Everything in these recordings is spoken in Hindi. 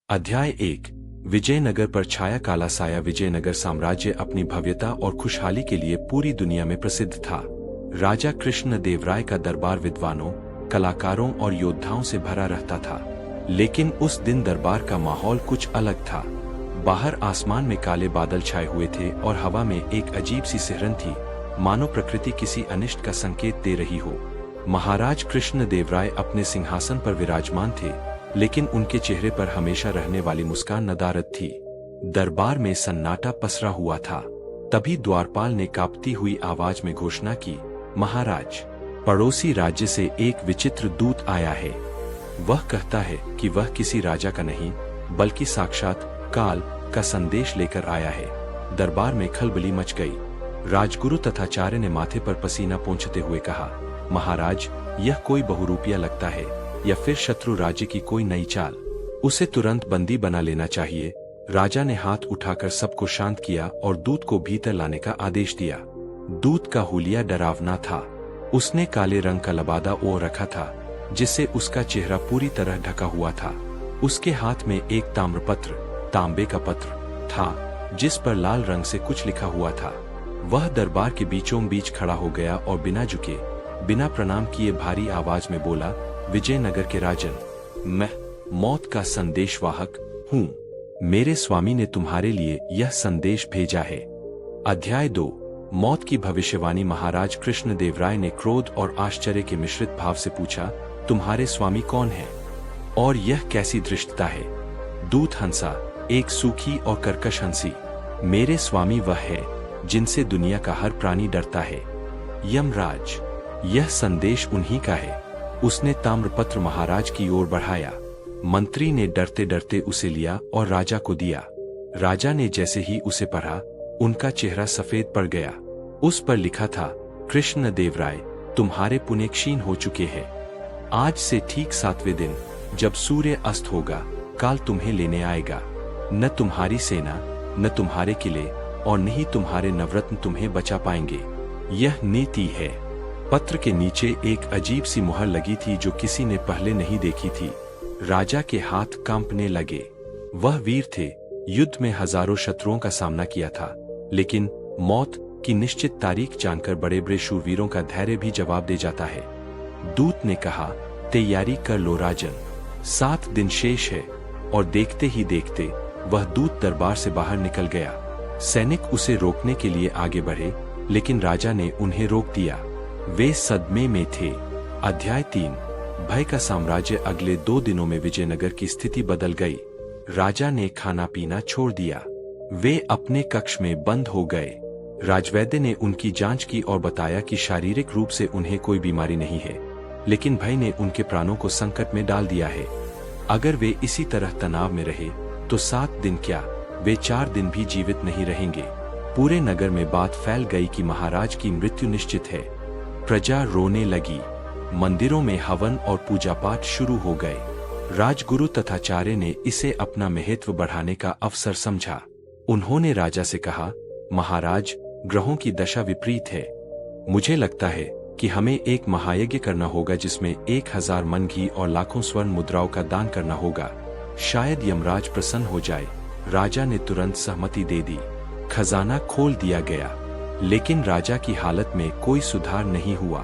अध्याय 1। विजयनगर पर छाया काला साया। विजयनगर साम्राज्य अपनी भव्यता और खुशहाली के लिए पूरी दुनिया में प्रसिद्ध था। राजा कृष्ण देव राय का दरबार विद्वानों, कलाकारों और योद्धाओं से भरा रहता था। लेकिन उस दिन दरबार का माहौल कुछ अलग था। बाहर आसमान में काले बादल छाए हुए थे और हवा में एक अजीब सी सिहरन थी, मानो प्रकृति किसी अनिष्ट का संकेत दे रही हो। महाराज कृष्ण देव राय अपने सिंहासन पर विराजमान थे, लेकिन उनके चेहरे पर हमेशा रहने वाली मुस्कान नदारद थी। दरबार में सन्नाटा पसरा हुआ था। तभी द्वारपाल ने कांपती हुई आवाज में घोषणा की, महाराज, पड़ोसी राज्य से एक विचित्र दूत आया है। वह कहता है कि वह किसी राजा का नहीं, बल्कि साक्षात काल का संदेश लेकर आया है। दरबार में खलबली मच गई। राजगुरु तथाचार्य ने माथे पर पसीना पोंछते हुए कहा, महाराज, यह कोई बहुरूपिया लगता है या फिर शत्रु राज्य की कोई नई चाल। उसे तुरंत बंदी बना लेना चाहिए। राजा ने हाथ उठाकर सबको शांत किया और दूत को भीतर लाने का आदेश दिया। दूत का हुलिया डरावना था। उसने काले रंग का लबादा ओढ़ रखा था, जिससे उसका चेहरा पूरी तरह ढका हुआ था। उसके हाथ में एक ताम्रपत्र, तांबे का पत्र था, जिस पर लाल रंग से कुछ लिखा हुआ था। वह दरबार के बीचों बीच खड़ा हो गया और बिना झुके, बिना प्रणाम किए भारी आवाज में बोला, विजयनगर के राजन, मैं मौत का संदेशवाहक हूँ। मेरे स्वामी ने तुम्हारे लिए यह संदेश भेजा है। अध्याय 2। मौत की भविष्यवाणी। महाराज कृष्ण देव राय ने क्रोध और आश्चर्य के मिश्रित भाव से पूछा, तुम्हारे स्वामी कौन है और यह कैसी धृष्टता है? दूत हंसा, एक सूखी और कर्कश हंसी। मेरे स्वामी वह है जिनसे दुनिया का हर प्राणी डरता है, यमराज। यह संदेश उन्हीं का है। उसने ताम्रपत्र महाराज की ओर बढ़ाया। मंत्री ने डरते डरते उसे लिया और राजा को दिया। राजा ने जैसे ही उसे पढ़ा, उनका चेहरा सफेद पड़ गया। उस पर लिखा था, कृष्ण देव राय, तुम्हारे पुण्य क्षीण हो चुके हैं। आज से ठीक 7वें दिन, जब सूर्य अस्त होगा, काल तुम्हें लेने आएगा। न तुम्हारी सेना, न तुम्हारे किले और न ही तुम्हारे नवरत्न तुम्हें बचा पाएंगे। यह नीति है। पत्र के नीचे एक अजीब सी मुहर लगी थी जो किसी ने पहले नहीं देखी थी। राजा के हाथ कांपने लगे। वह वीर थे, युद्ध में हजारों शत्रुओं का सामना किया था, लेकिन मौत की निश्चित तारीख जानकर बड़े बड़े शूरवीरों का धैर्य भी जवाब दे जाता है। दूत ने कहा, तैयारी कर लो राजन, 7 दिन शेष है। और देखते ही देखते वह दूत दरबार से बाहर निकल गया। सैनिक उसे रोकने के लिए आगे बढ़े, लेकिन राजा ने उन्हें रोक दिया। वे सदमे में थे। अध्याय 3। भय का साम्राज्य। अगले 2 दिनों में विजयनगर की स्थिति बदल गई। राजा ने खाना पीना छोड़ दिया। वे अपने कक्ष में बंद हो गए। राजवैद्य ने उनकी जांच की और बताया कि शारीरिक रूप से उन्हें कोई बीमारी नहीं है, लेकिन भय ने उनके प्राणों को संकट में डाल दिया है। अगर वे इसी तरह तनाव में रहे तो 7 दिन क्या, वे 4 दिन भी जीवित नहीं रहेंगे। पूरे नगर में बात फैल गई कि महाराज की मृत्यु निश्चित है। प्रजा रोने लगी। मंदिरों में हवन और पूजा पाठ शुरू हो गए। राजगुरु तथाचार्य ने इसे अपना महत्व बढ़ाने का अवसर समझा। उन्होंने राजा से कहा, महाराज, ग्रहों की दशा विपरीत है। मुझे लगता है कि हमें एक महायज्ञ करना होगा, जिसमें 1000 मन घी और लाखों स्वर्ण मुद्राओं का दान करना होगा। शायद यमराज प्रसन्न हो जाए। राजा ने तुरंत सहमति दे दी। खजाना खोल दिया गया, लेकिन राजा की हालत में कोई सुधार नहीं हुआ।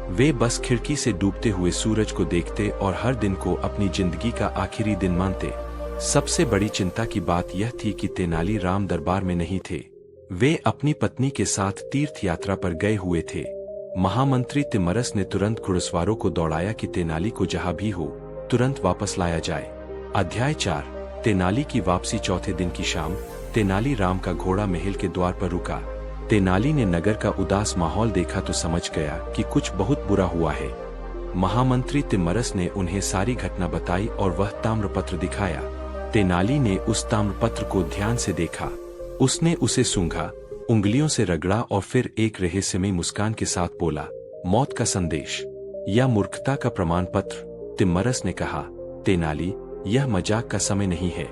वे बस खिड़की से डूबते हुए सूरज को देखते और हर दिन को अपनी जिंदगी का आखिरी दिन मानते। सबसे बड़ी चिंता की बात यह थी कि तेनाली राम दरबार में नहीं थे। वे अपनी पत्नी के साथ तीर्थ यात्रा पर गए हुए थे। महामंत्री तिमरस ने तुरंत घुड़सवारों को दौड़ाया कि तेनाली को जहां भी हो, तुरंत वापस लाया जाए। अध्याय 4। तेनाली की वापसी। चौथे दिन की शाम, तेनाली राम का घोड़ा महल के द्वार पर रुका। तेनाली ने नगर का उदास माहौल देखा तो समझ गया कि कुछ बहुत बुरा हुआ है। महामंत्री तिमरस ने उन्हें सारी घटना बताई और वह ताम्रपत्र दिखाया। तेनाली ने उस ताम्रपत्र को ध्यान से देखा। उसने उसे सूंघा, उंगलियों से रगड़ा और फिर एक रहस्यमयी मुस्कान के साथ बोला, मौत का संदेश या मूर्खता का प्रमाण पत्र। तिमरस ने कहा, तेनाली, यह मजाक का समय नहीं है।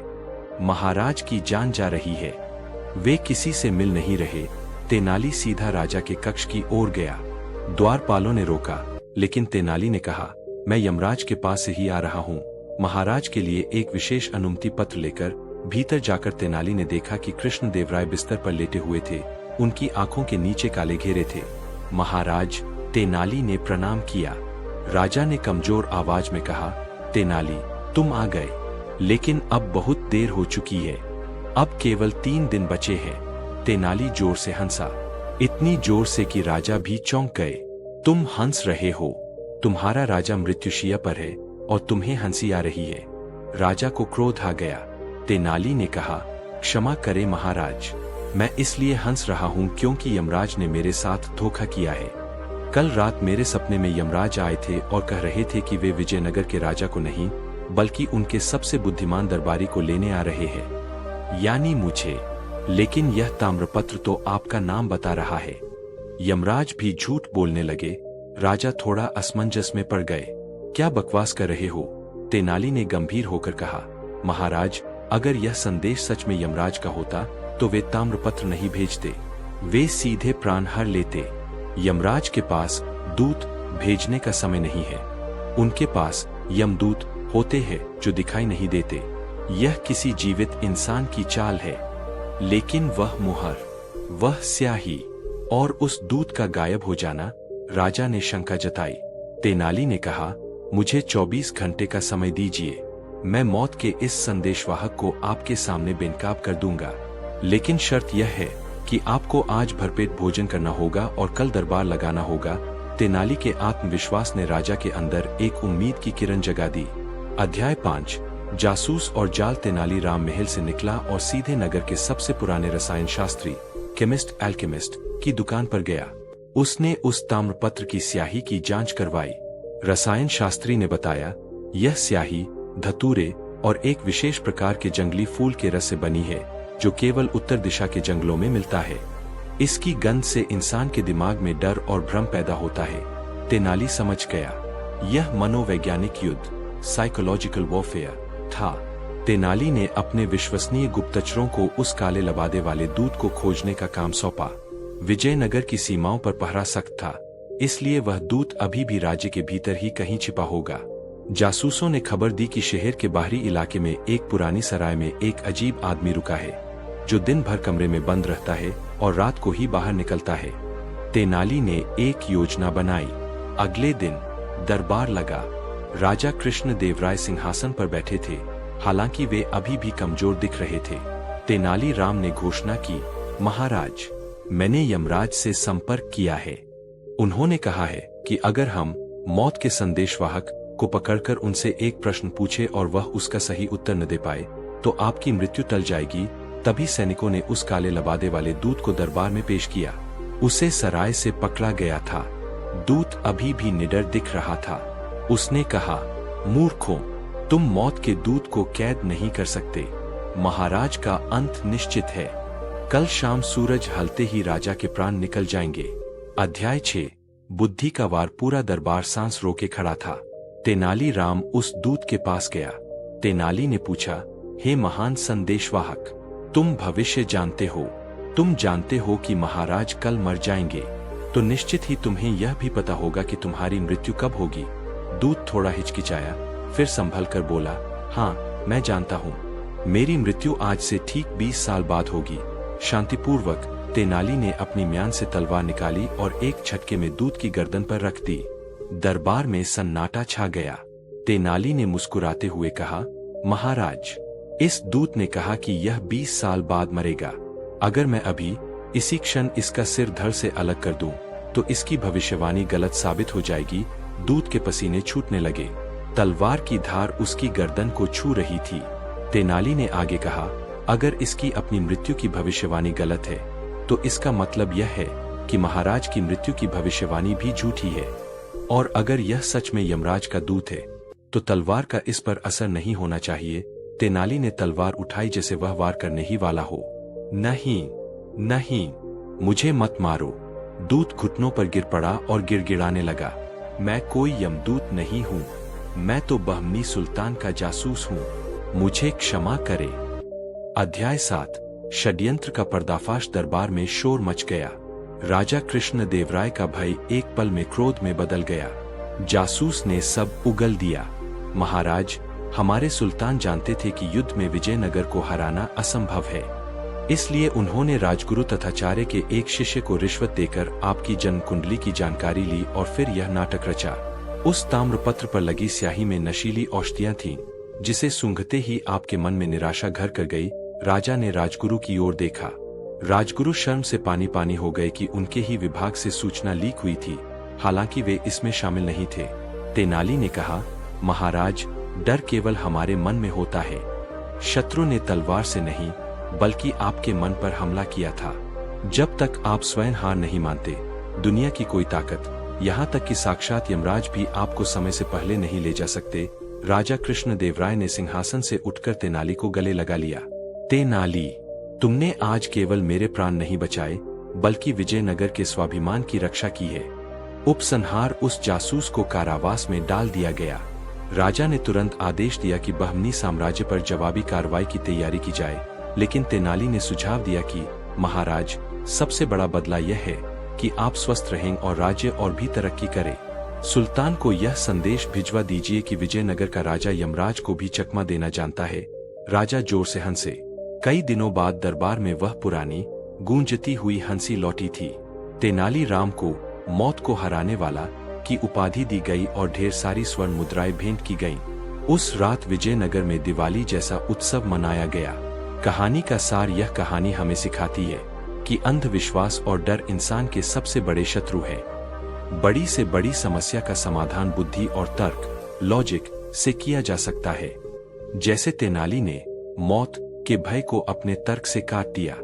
महाराज की जान जा रही है। वे किसी से मिल नहीं रहे। तेनाली सीधा राजा के कक्ष की ओर गया। द्वारपालों ने रोका, लेकिन तेनाली ने कहा, मैं यमराज के पास से ही आ रहा हूँ। महाराज के लिए एक विशेष अनुमति पत्र लेकर भीतर जाकर तेनाली ने देखा कि कृष्णदेवराय बिस्तर पर लेटे हुए थे। उनकी आंखों के नीचे काले घेरे थे। महाराज, तेनाली ने प्रणाम किया। राजा ने कमजोर आवाज में कहा, तेनाली, तुम आ गए, लेकिन अब बहुत देर हो चुकी है। अब केवल 3 दिन बचे हैं। तेनाली जोर से हंसा, इतनी जोर से कि राजा भी चौंक गए। तुम हंस रहे हो? तुम्हारा राजा मृत्युशैया पर है और तुम्हें हंसी आ रही है। राजा को क्रोध आ गया। तेनाली ने कहा, क्षमा करें महाराज, मैं इसलिए हंस रहा हूं क्योंकि यमराज ने मेरे साथ धोखा किया है। कल रात मेरे सपने में यमराज आए थे और कह रहे थे कि वे विजयनगर के राजा को नहीं बल्कि उनके सबसे बुद्धिमान दरबारी को लेने आ रहे हैं, यानी मुझे। लेकिन यह ताम्रपत्र तो आपका नाम बता रहा है। यमराज भी झूठ बोलने लगे। राजा थोड़ा असमंजस में पड़ गए। क्या बकवास कर रहे हो? तेनाली ने गंभीर होकर कहा, महाराज, अगर यह संदेश सच में यमराज का होता तो वे ताम्रपत्र नहीं भेजते, वे सीधे प्राण हर लेते। यमराज के पास दूत भेजने का समय नहीं है। उनके पास यमदूत होते हैं जो दिखाई नहीं देते। यह किसी जीवित इंसान की चाल है। लेकिन वह मुहर, वह स्याही और उस दूत का गायब हो जाना, राजा ने शंका जताई। तेनाली ने कहा, मुझे 24 घंटे का समय दीजिए। मैं मौत के इस संदेशवाहक को आपके सामने बेनकाब कर दूंगा, लेकिन शर्त यह है कि आपको आज भरपेट भोजन करना होगा और कल दरबार लगाना होगा। तेनाली के आत्मविश्वास ने राजा के अंदर एक उम्मीद की किरण जगा दी। अध्याय 5। जासूस और जाल। तेनाली राम महल से निकला और सीधे नगर के सबसे पुराने रसायन शास्त्री केमिस्ट एल्केमिस्ट की दुकान पर गया। उसने उस ताम्रपत्र की स्याही की जांच करवाई। रसायन शास्त्री ने बताया, यह स्याही धतूरे और एक विशेष प्रकार के जंगली फूल के रस से बनी है जो केवल उत्तर दिशा के जंगलों में मिलता है। इसकी गंध से इंसान के दिमाग में डर और भ्रम पैदा होता है। तेनाली समझ गया, यह मनोवैज्ञानिक युद्ध, साइकोलॉजिकल वॉरफेयर था। तेनाली ने अपने विश्वसनीय गुप्तचरों को उस काले लबादे वाले दूत को खोजने का काम सौंपा। विजयनगर की सीमाओं पर पहरा सख्त था, इसलिए वह दूत अभी भी राज्य के भीतर ही कहीं छिपा होगा। जासूसों ने खबर दी कि शहर के बाहरी इलाके में एक पुरानी सराय में एक अजीब आदमी रुका है जो दिन भर कमरे में बंद रहता है और रात को ही बाहर निकलता है। तेनाली ने एक योजना बनाई। अगले दिन दरबार लगा। राजा कृष्णदेवराय सिंहासन पर बैठे थे, हालांकि वे अभी भी कमजोर दिख रहे थे। तेनाली राम ने घोषणा की, महाराज, मैंने यमराज से संपर्क किया है। उन्होंने कहा है कि अगर हम मौत के संदेशवाहक को पकड़कर उनसे एक प्रश्न पूछे और वह उसका सही उत्तर न दे पाए तो आपकी मृत्यु टल जाएगी। तभी सैनिकों ने उस काले लबादे वाले दूत को दरबार में पेश किया। उसे सराय से पकड़ा गया था। दूत अभी भी निडर दिख रहा था। उसने कहा, मूर्खों, तुम मौत के दूत को कैद नहीं कर सकते। महाराज का अंत निश्चित है। कल शाम सूरज ढलते ही राजा के प्राण निकल जाएंगे। अध्याय 6। बुद्धि का वार। पूरा दरबार सांस रोके खड़ा था। तेनाली राम उस दूत के पास गया। तेनाली ने पूछा, हे महान संदेशवाहक, तुम भविष्य जानते हो। तुम जानते हो कि महाराज कल मर जाएंगे, तो निश्चित ही तुम्हें यह भी पता होगा कि तुम्हारी मृत्यु कब होगी। दूत थोड़ा हिचकिचाया, फिर संभल कर बोला, हाँ, मैं जानता हूँ। मेरी मृत्यु आज से ठीक 20 साल बाद होगी। शांतिपूर्वक तेनाली ने अपनी म्यान से तलवार निकाली और एक झटके में दूत की गर्दन पर रख दी। दरबार में सन्नाटा छा गया। तेनाली ने मुस्कुराते हुए कहा, महाराज, इस दूत ने कहा कि यह 20 साल बाद मरेगा। अगर मैं अभी इसी क्षण इसका सिर धड़ से अलग कर दूं, तो इसकी भविष्यवाणी गलत साबित हो जाएगी। दूत के पसीने छूटने लगे। तलवार की धार उसकी गर्दन को छू रही थी। तेनाली ने आगे कहा, अगर इसकी अपनी मृत्यु की भविष्यवाणी गलत है तो इसका मतलब यह है कि महाराज की मृत्यु की भविष्यवाणी भी झूठी है। और अगर यह सच में यमराज का दूत है तो तलवार का इस पर असर नहीं होना चाहिए। तेनाली ने तलवार उठाई जैसे वह वार करने ही वाला हो। नहीं, नहीं, मुझे मत मारो। दूत घुटनों पर गिर पड़ा और गिड़गिड़ाने लगा, मैं कोई यमदूत नहीं हूँ। मैं तो बहमनी सुल्तान का जासूस हूँ। मुझे क्षमा करे। अध्याय 7। षड्यंत्र का पर्दाफाश। दरबार में शोर मच गया। राजा कृष्णदेवराय का भय एक पल में क्रोध में बदल गया। जासूस ने सब उगल दिया। महाराज, हमारे सुल्तान जानते थे कि युद्ध में विजयनगर को हराना असंभव है। इसलिए उन्होंने राजगुरु तथाचार्य के एक शिष्य को रिश्वत देकर आपकी जन्म कुंडली की जानकारी ली और फिर यह नाटक रचा। उस ताम्रपत्र पर लगी स्याही में नशीली औषधियां थीं, जिसे सूंघते ही आपके मन में निराशा घर कर गई। राजा ने राजगुरु की ओर देखा। राजगुरु शर्म से पानी पानी हो गए कि उनके ही विभाग से सूचना लीक हुई थी, हालांकि वे इसमें शामिल नहीं थे। तेनाली ने कहा, महाराज, डर केवल हमारे मन में होता है। शत्रु ने तलवार से नहीं बल्कि आपके मन पर हमला किया था। जब तक आप स्वयं हार नहीं मानते, दुनिया की कोई ताकत, यहाँ तक कि साक्षात यमराज भी आपको समय से पहले नहीं ले जा सकते। राजा कृष्णदेवराय ने सिंहासन से उठकर तेनाली को गले लगा लिया। तेनाली, तुमने आज केवल मेरे प्राण नहीं बचाए बल्कि विजयनगर के स्वाभिमान की रक्षा की है। उपसंहार उस जासूस को कारावास में डाल दिया गया। राजा ने तुरंत आदेश दिया कि बहमनी साम्राज्य पर जवाबी कार्रवाई की तैयारी की जाए, लेकिन तेनाली ने सुझाव दिया कि महाराज, सबसे बड़ा बदला यह है कि आप स्वस्थ रहें और राज्य और भी तरक्की करे। सुल्तान को यह संदेश भिजवा दीजिए कि विजयनगर का राजा यमराज को भी चकमा देना जानता है। राजा जोर से हंसे। कई दिनों बाद दरबार में वह पुरानी गूंजती हुई हंसी लौटी थी। तेनाली राम को मौत को हराने वाला की उपाधि दी गई और ढेर सारी स्वर्ण मुद्राएं भेंट की गईं। उस रात विजयनगर में दिवाली जैसा उत्सव मनाया गया। कहानी का सार यह कहानी हमें सिखाती है कि अंधविश्वास और डर इंसान के सबसे बड़े शत्रु है। बड़ी से बड़ी समस्या का समाधान बुद्धि और तर्क, लॉजिक से किया जा सकता है। जैसे तेनाली ने मौत के भय को अपने तर्क से काट दिया।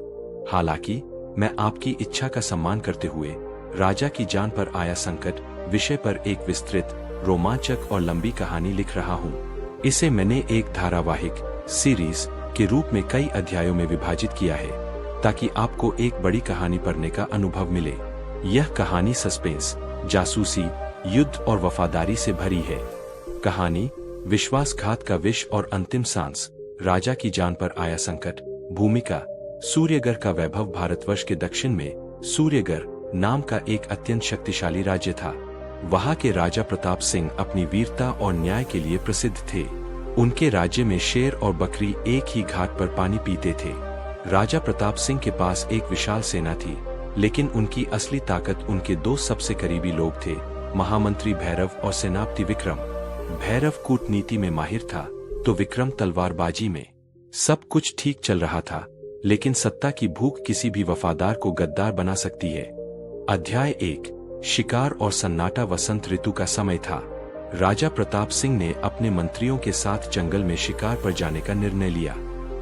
हालांकि मैं आपकी इच्छा का सम्मान करते हुए राजा की जान पर आया संकट विषय पर एक विस्तृत, रोमांचक और लंबी कहानी लिख रहा हूँ। इसे मैंने एक धारावाहिक सीरीज के रूप में कई अध्यायों में विभाजित किया है, ताकि आपको एक बड़ी कहानी पढ़ने का अनुभव मिले। यह कहानी सस्पेंस, जासूसी, युद्ध और वफादारी से भरी है। कहानी विश्वासघात का विष और अंतिम सांस, राजा की जान पर आया संकट। भूमिका, सूर्यगढ़ का वैभव। भारतवर्ष के दक्षिण में सूर्यगढ़ नाम का एक अत्यंत शक्तिशाली राज्य था। वहां के राजा प्रताप सिंह अपनी वीरता और न्याय के लिए प्रसिद्ध थे। उनके राज्य में शेर और बकरी एक ही घाट पर पानी पीते थे। राजा प्रताप सिंह के पास एक विशाल सेना थी, लेकिन उनकी असली ताकत उनके दो सबसे करीबी लोग थे, महामंत्री भैरव और सेनापति विक्रम। भैरव कूटनीति में माहिर था तो विक्रम तलवारबाजी में। सब कुछ ठीक चल रहा था, लेकिन सत्ता की भूख किसी भी वफादार को गद्दार बना सकती है। अध्याय 1, शिकार और सन्नाटा। वसंत ऋतु का समय था। राजा प्रताप सिंह ने अपने मंत्रियों के साथ जंगल में शिकार पर जाने का निर्णय लिया।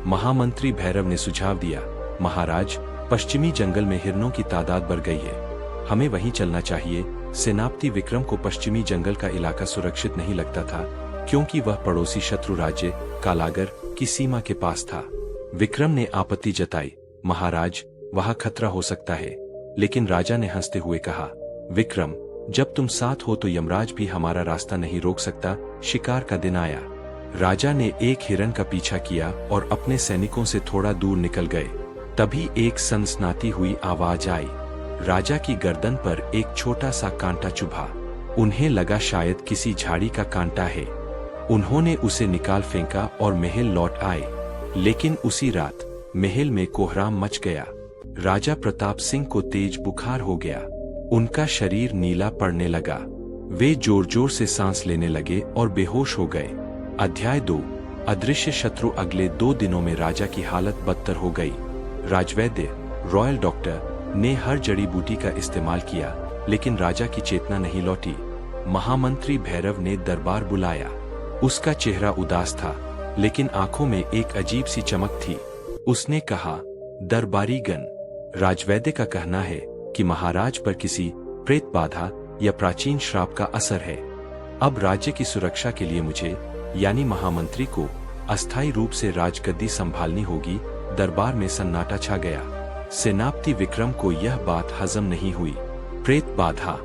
महामंत्री भैरव ने सुझाव दिया, महाराज, पश्चिमी जंगल में हिरणों की तादाद बढ़ गई है, हमें वहीं चलना चाहिए। सेनापति विक्रम को पश्चिमी जंगल का इलाका सुरक्षित नहीं लगता था, क्योंकि वह पड़ोसी शत्रु राज्य कालागर की सीमा के पास था। विक्रम ने आपत्ति जताई, महाराज, वहां खतरा हो सकता है। लेकिन राजा ने हंसते हुए कहा, विक्रम, जब तुम साथ हो तो यमराज भी हमारा रास्ता नहीं रोक सकता। शिकार का दिन आया। राजा ने एक हिरण का पीछा किया और अपने सैनिकों से थोड़ा दूर निकल गए। तभी एक सनसनाती हुई आवाज आई। राजा की गर्दन पर एक छोटा सा कांटा चुभा। उन्हें लगा शायद किसी झाड़ी का कांटा है। उन्होंने उसे निकाल फेंका और महल लौट आए। लेकिन उसी रात महल में कोहराम मच गया। राजा प्रताप सिंह को तेज बुखार हो गया। उनका शरीर नीला पड़ने लगा। वे जोर जोर से सांस लेने लगे और बेहोश हो गए। अध्याय 2, अदृश्य शत्रु। अगले 2 दिनों में राजा की हालत बदतर हो गई। राजवैद्य, रॉयल डॉक्टर ने हर जड़ी बूटी का इस्तेमाल किया, लेकिन राजा की चेतना नहीं लौटी। महामंत्री भैरव ने दरबार बुलाया। उसका चेहरा उदास था, लेकिन आंखों में एक अजीब सी चमक थी। उसने कहा, दरबारीगण, राजवैद्य का कहना है कि महाराज पर किसी प्रेत बाधा या प्राचीन श्राप का असर है। अब राज्य की सुरक्षा के लिए मुझे, यानी महामंत्री को, अस्थायी रूप से राजगद्दी संभालनी होगी। दरबार में सन्नाटा छा गया। सेनापति विक्रम को यह बात हजम नहीं हुई। प्रेत बाधा?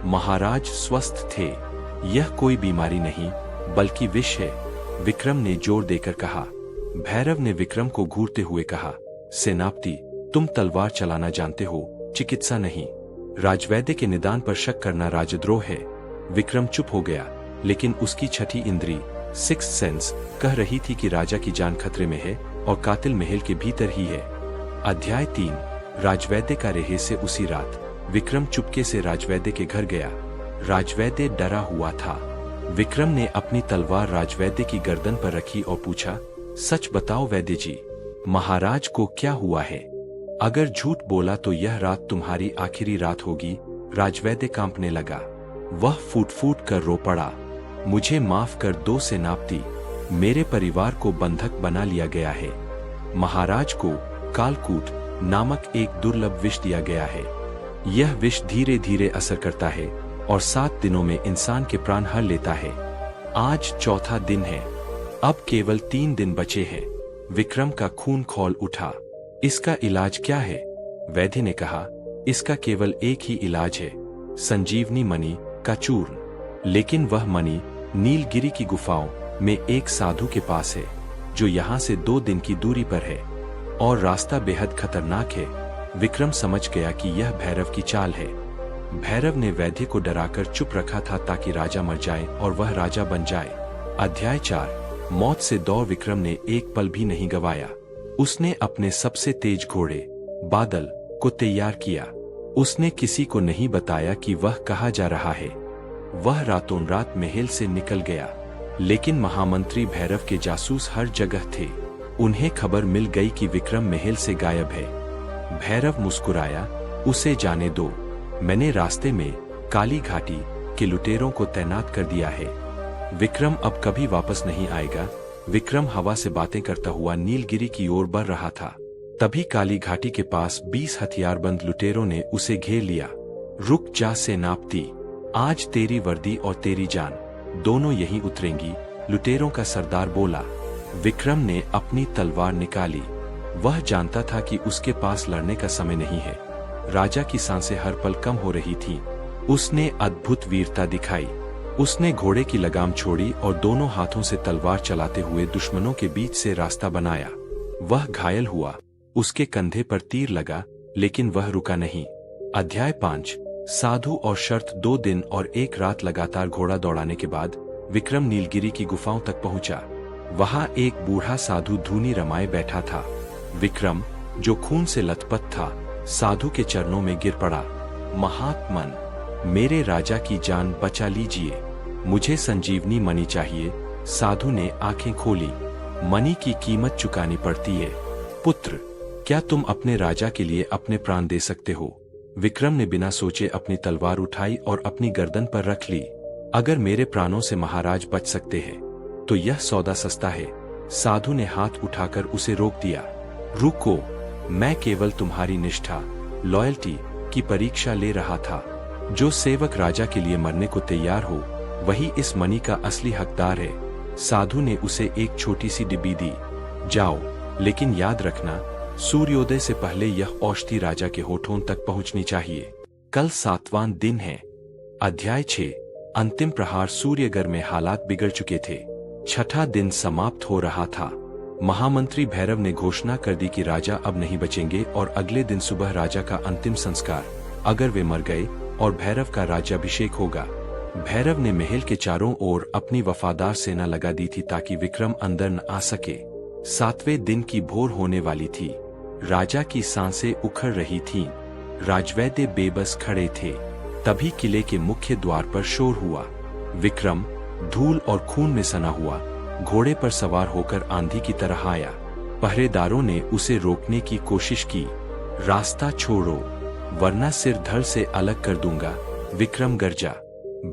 महाराज स्वस्थ थे। यह कोई बीमारी नहीं बल्कि विष है, विक्रम ने जोर देकर कहा। भैरव ने विक्रम को घूरते हुए कहा, सेनापति, तुम तलवार चलाना जानते हो, चिकित्सा नहीं। राजवैद्य के निदान पर शक करना राजद्रोह है। विक्रम चुप हो गया, लेकिन उसकी छठी इंद्री, सिक्स्थ सेंस कह रही थी कि राजा की जान खतरे में है और कातिल महल के भीतर ही है। अध्याय 3 राजवैद्य का रहस्य। उसी रात विक्रम चुपके से राजवैद्य के घर गया। राजवैद्य डरा हुआ था। विक्रम ने अपनी तलवार राजवैद्य की गर्दन पर रखी और पूछा, सच बताओ वैद्य जी, महाराज को क्या हुआ है? अगर झूठ बोला तो यह रात तुम्हारी आखिरी रात होगी। राजवैद्य कांपने लगा। वह फूट फूट कर रो पड़ा। मुझे माफ कर दो सेनापति, मेरे परिवार को बंधक बना लिया गया है। महाराज को कालकूट नामक एक दुर्लभ विष दिया गया है। यह विष धीरे धीरे असर करता है और 7 दिनों में इंसान के प्राण हर लेता है। आज चौथा दिन है। अब केवल 3 दिन बचे हैं। विक्रम का खून खौल उठा। इसका इलाज क्या है? वैद्य ने कहा, इसका केवल एक ही इलाज है, संजीवनी मणि का चूर्ण। लेकिन वह मणि नीलगिरी की गुफाओं में एक साधु के पास है, जो यहाँ से 2 दिन की दूरी पर है और रास्ता बेहद खतरनाक है। विक्रम समझ गया कि यह भैरव की चाल है। भैरव ने वैद्य को डराकर चुप रखा था ताकि राजा मर जाए और वह राजा बन जाए। अध्याय 4 मौत से दौड़। विक्रम ने एक पल भी नहीं गवाया। उसने अपने सबसे तेज घोड़े बादल को तैयार किया। उसने किसी को नहीं बताया कि वह कहाँ जा रहा है। वह रातों रात महल से निकल गया। लेकिन महामंत्री भैरव के जासूस हर जगह थे। उन्हें खबर मिल गई कि विक्रम महल से गायब है। भैरव मुस्कुराया, उसे जाने दो। मैंने रास्ते में काली घाटी के लुटेरों को तैनात कर दिया है। विक्रम अब कभी वापस नहीं आएगा। विक्रम हवा से बातें करता हुआ नीलगिरी की ओर बढ़ रहा था। तभी काली घाटी के पास 20 हथियारबंद लुटेरों ने उसे घेर लिया। रुक जा सेनापति, आज तेरी वर्दी और तेरी जान दोनों यहीं उतरेंगी, लुटेरों का सरदार बोला। विक्रम ने अपनी तलवार निकाली। वह जानता था कि उसके पास लड़ने का समय नहीं है। राजा की सांसें हर पल कम हो रही थीं। उसने अद्भुत वीरता दिखाई। उसने घोड़े की लगाम छोड़ी और दोनों हाथों से तलवार चलाते हुए दुश्मनों के बीच से रास्ता बनाया। वह घायल हुआ। उसके कंधे पर तीर लगा, लेकिन वह रुका नहीं। अध्याय 5 साधु और शर्त। 2 दिन और 1 रात लगातार घोड़ा दौड़ाने के बाद विक्रम नीलगिरी की गुफाओं तक पहुंचा। वहां एक बूढ़ा साधु धूनी रमाए बैठा था। विक्रम, जो खून से लथपथ था, साधु के चरणों में गिर पड़ा। महात्मन, मेरे राजा की जान बचा लीजिए, मुझे संजीवनी मणि चाहिए। साधु ने आंखें खोली। मणि की कीमत चुकानी पड़ती है। पुत्र, क्या तुम अपने राजा के लिए अपने प्राण दे सकते हो? विक्रम ने बिना सोचे अपनी तलवार उठाई और अपनी गर्दन पर रख ली। अगर मेरे प्राणों से महाराज बच सकते हैं तो यह सौदा सस्ता है। साधु ने हाथ उठाकर उसे रोक दिया। रुको, मैं केवल तुम्हारी निष्ठा, लॉयल्टी की परीक्षा ले रहा था। जो सेवक राजा के लिए मरने को तैयार हो, वही इस मणि का असली हकदार है। साधु ने उसे एक छोटी सी डिब्बी दी। जाओ, लेकिन याद रखना, सूर्योदय से पहले यह औषधि राजा के होठों तक पहुंचनी चाहिए। कल 7वां दिन है। अध्याय 6 अंतिम प्रहार। सूर्यगर में हालात बिगड़ चुके थे। 6ठा दिन समाप्त हो रहा था। महामंत्री भैरव ने घोषणा कर दी कि राजा अब नहीं बचेंगे और अगले दिन सुबह राजा का अंतिम संस्कार। अगर वे मर गए और भैरव का राज्याभिषेक होगा। भैरव ने महल के चारों ओर अपनी वफादार सेना लगा दी थी ताकि विक्रम अंदर न आ सके। 7वें दिन की भोर होने वाली थी। राजा की सांसें उखड़ रही थीं। राजवैद्य बेबस खड़े थे। तभी किले के मुख्य द्वार पर शोर हुआ। विक्रम धूल और खून में सना हुआ घोड़े पर सवार होकर आंधी की तरह आया। पहरेदारों ने उसे रोकने की कोशिश की। रास्ता छोड़ो, वरना सिर धड़ से अलग कर दूंगा, विक्रम गरजा।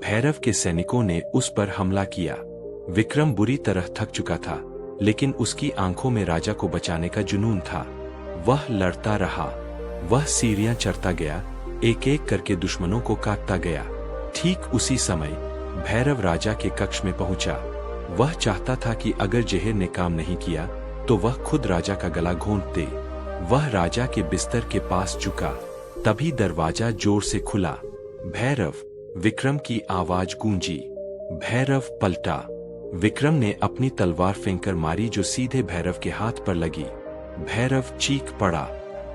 भैरव के सैनिकों ने उस पर हमला किया। विक्रम बुरी तरह थक चुका था, लेकिन उसकी आंखों में राजा को बचाने का जुनून था। वह लड़ता रहा। वह सीढ़ियां चढ़ता गया, एक एक करके दुश्मनों को काटता गया। ठीक उसी समय भैरव राजा के कक्ष में पहुंचा। वह चाहता था कि अगर जहर ने काम नहीं किया तो वह खुद राजा का गला घोंट दे। वह राजा के बिस्तर के पास झुका। तभी दरवाजा जोर से खुला। भैरव, विक्रम की आवाज गूंजी। भैरव पलटा। विक्रम ने अपनी तलवार फेंककर मारी जो सीधे भैरव के हाथ पर लगी। भैरव चीख पड़ा।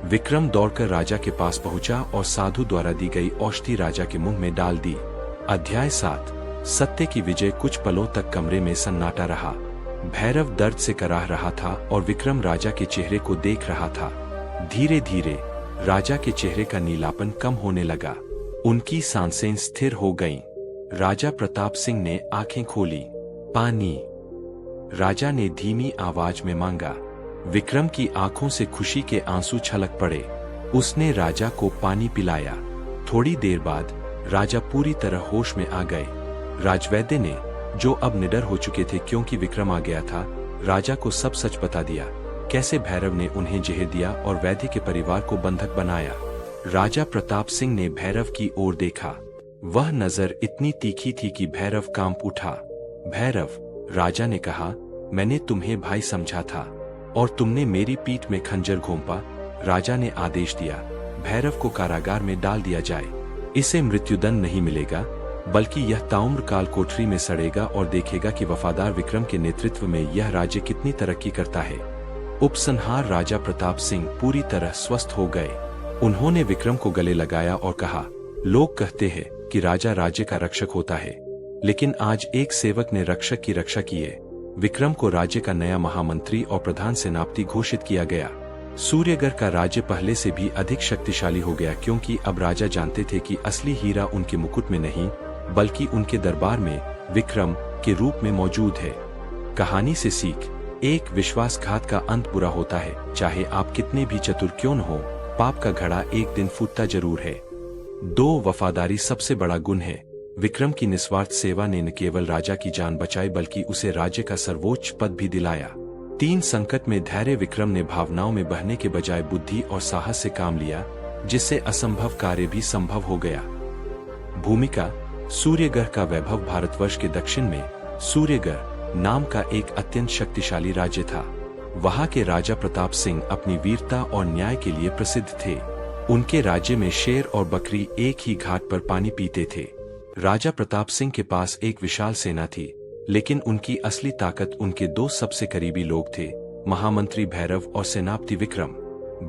विक्रम दौड़कर राजा के पास पहुंचा और साधु द्वारा दी गई औषधि राजा के मुंह में डाल दी। अध्याय 7 सत्य की विजय। कुछ पलों तक कमरे में सन्नाटा रहा। भैरव दर्द से कराह रहा था और विक्रम राजा के चेहरे को देख रहा था। धीरे धीरे राजा के चेहरे का नीलापन कम होने लगा। उनकी सांसें स्थिर हो गईं। राजा प्रताप सिंह ने आंखें खोली। पानी, राजा ने धीमी आवाज में मांगा। विक्रम की आंखों से खुशी के आंसू छलक पड़े। उसने राजा को पानी पिलाया। थोड़ी देर बाद राजा पूरी तरह होश में आ गए। राजवैद्य ने, जो अब निडर हो चुके थे क्योंकि विक्रम आ गया था, राजा को सब सच बता दिया। कैसे भैरव ने उन्हें जहर दिया और वैद्य के परिवार को बंधक बनाया। राजा प्रताप सिंह ने भैरव की ओर देखा। वह नजर इतनी तीखी थी कि भैरव कांप उठा। भैरव, राजा ने कहा, मैंने तुम्हें भाई समझा था और तुमने मेरी पीठ में खंजर घोंपा। राजा ने आदेश दिया, भैरव को कारागार में डाल दिया जाए। इसे मृत्युदंड नहीं मिलेगा, बल्कि यह ताउम्र काल कोठरी में सड़ेगा और देखेगा कि वफादार विक्रम के नेतृत्व में यह राज्य कितनी तरक्की करता है। उपसंहार। राजा प्रताप सिंह पूरी तरह स्वस्थ हो गए। उन्होंने विक्रम को गले लगाया और कहा, लोग कहते हैं कि राजा राज्य का रक्षक होता है, लेकिन आज एक सेवक ने रक्षक की रक्षा की है। विक्रम को राज्य का नया महामंत्री और प्रधान सेनापति घोषित किया गया। सूर्यगढ़ का राज्य पहले से भी अधिक शक्तिशाली हो गया, क्योंकि अब राजा जानते थे कि असली हीरा उनके मुकुट में नहीं, बल्कि उनके दरबार में विक्रम के रूप में मौजूद है। कहानी से सीख। एक विश्वासघात का अंत बुरा होता है। चाहे आप कितने भी चतुर क्यों न हो, पाप का घड़ा एक दिन फूटता जरूर है। 2. वफादारी सबसे बड़ा गुण है। विक्रम की निस्वार्थ सेवा ने न केवल राजा की जान बचाई, बल्कि उसे राज्य का सर्वोच्च पद भी दिलाया। 3. संकट में धैर्य। विक्रम ने भावनाओं में बहने के बजाय बुद्धि और साहस से काम लिया, जिससे असंभव कार्य भी संभव हो गया। भूमिका। सूर्यगढ़ का वैभव। भारतवर्ष के दक्षिण में सूर्यगढ़ नाम का एक अत्यंत शक्तिशाली राज्य था। वहां के राजा प्रताप सिंह अपनी वीरता और न्याय के लिए प्रसिद्ध थे। उनके राज्य में शेर और बकरी एक ही घाट पर पानी पीते थे। राजा प्रताप सिंह के पास एक विशाल सेना थी, लेकिन उनकी असली ताकत उनके 2 सबसे करीबी लोग थे, महामंत्री भैरव और सेनापति विक्रम।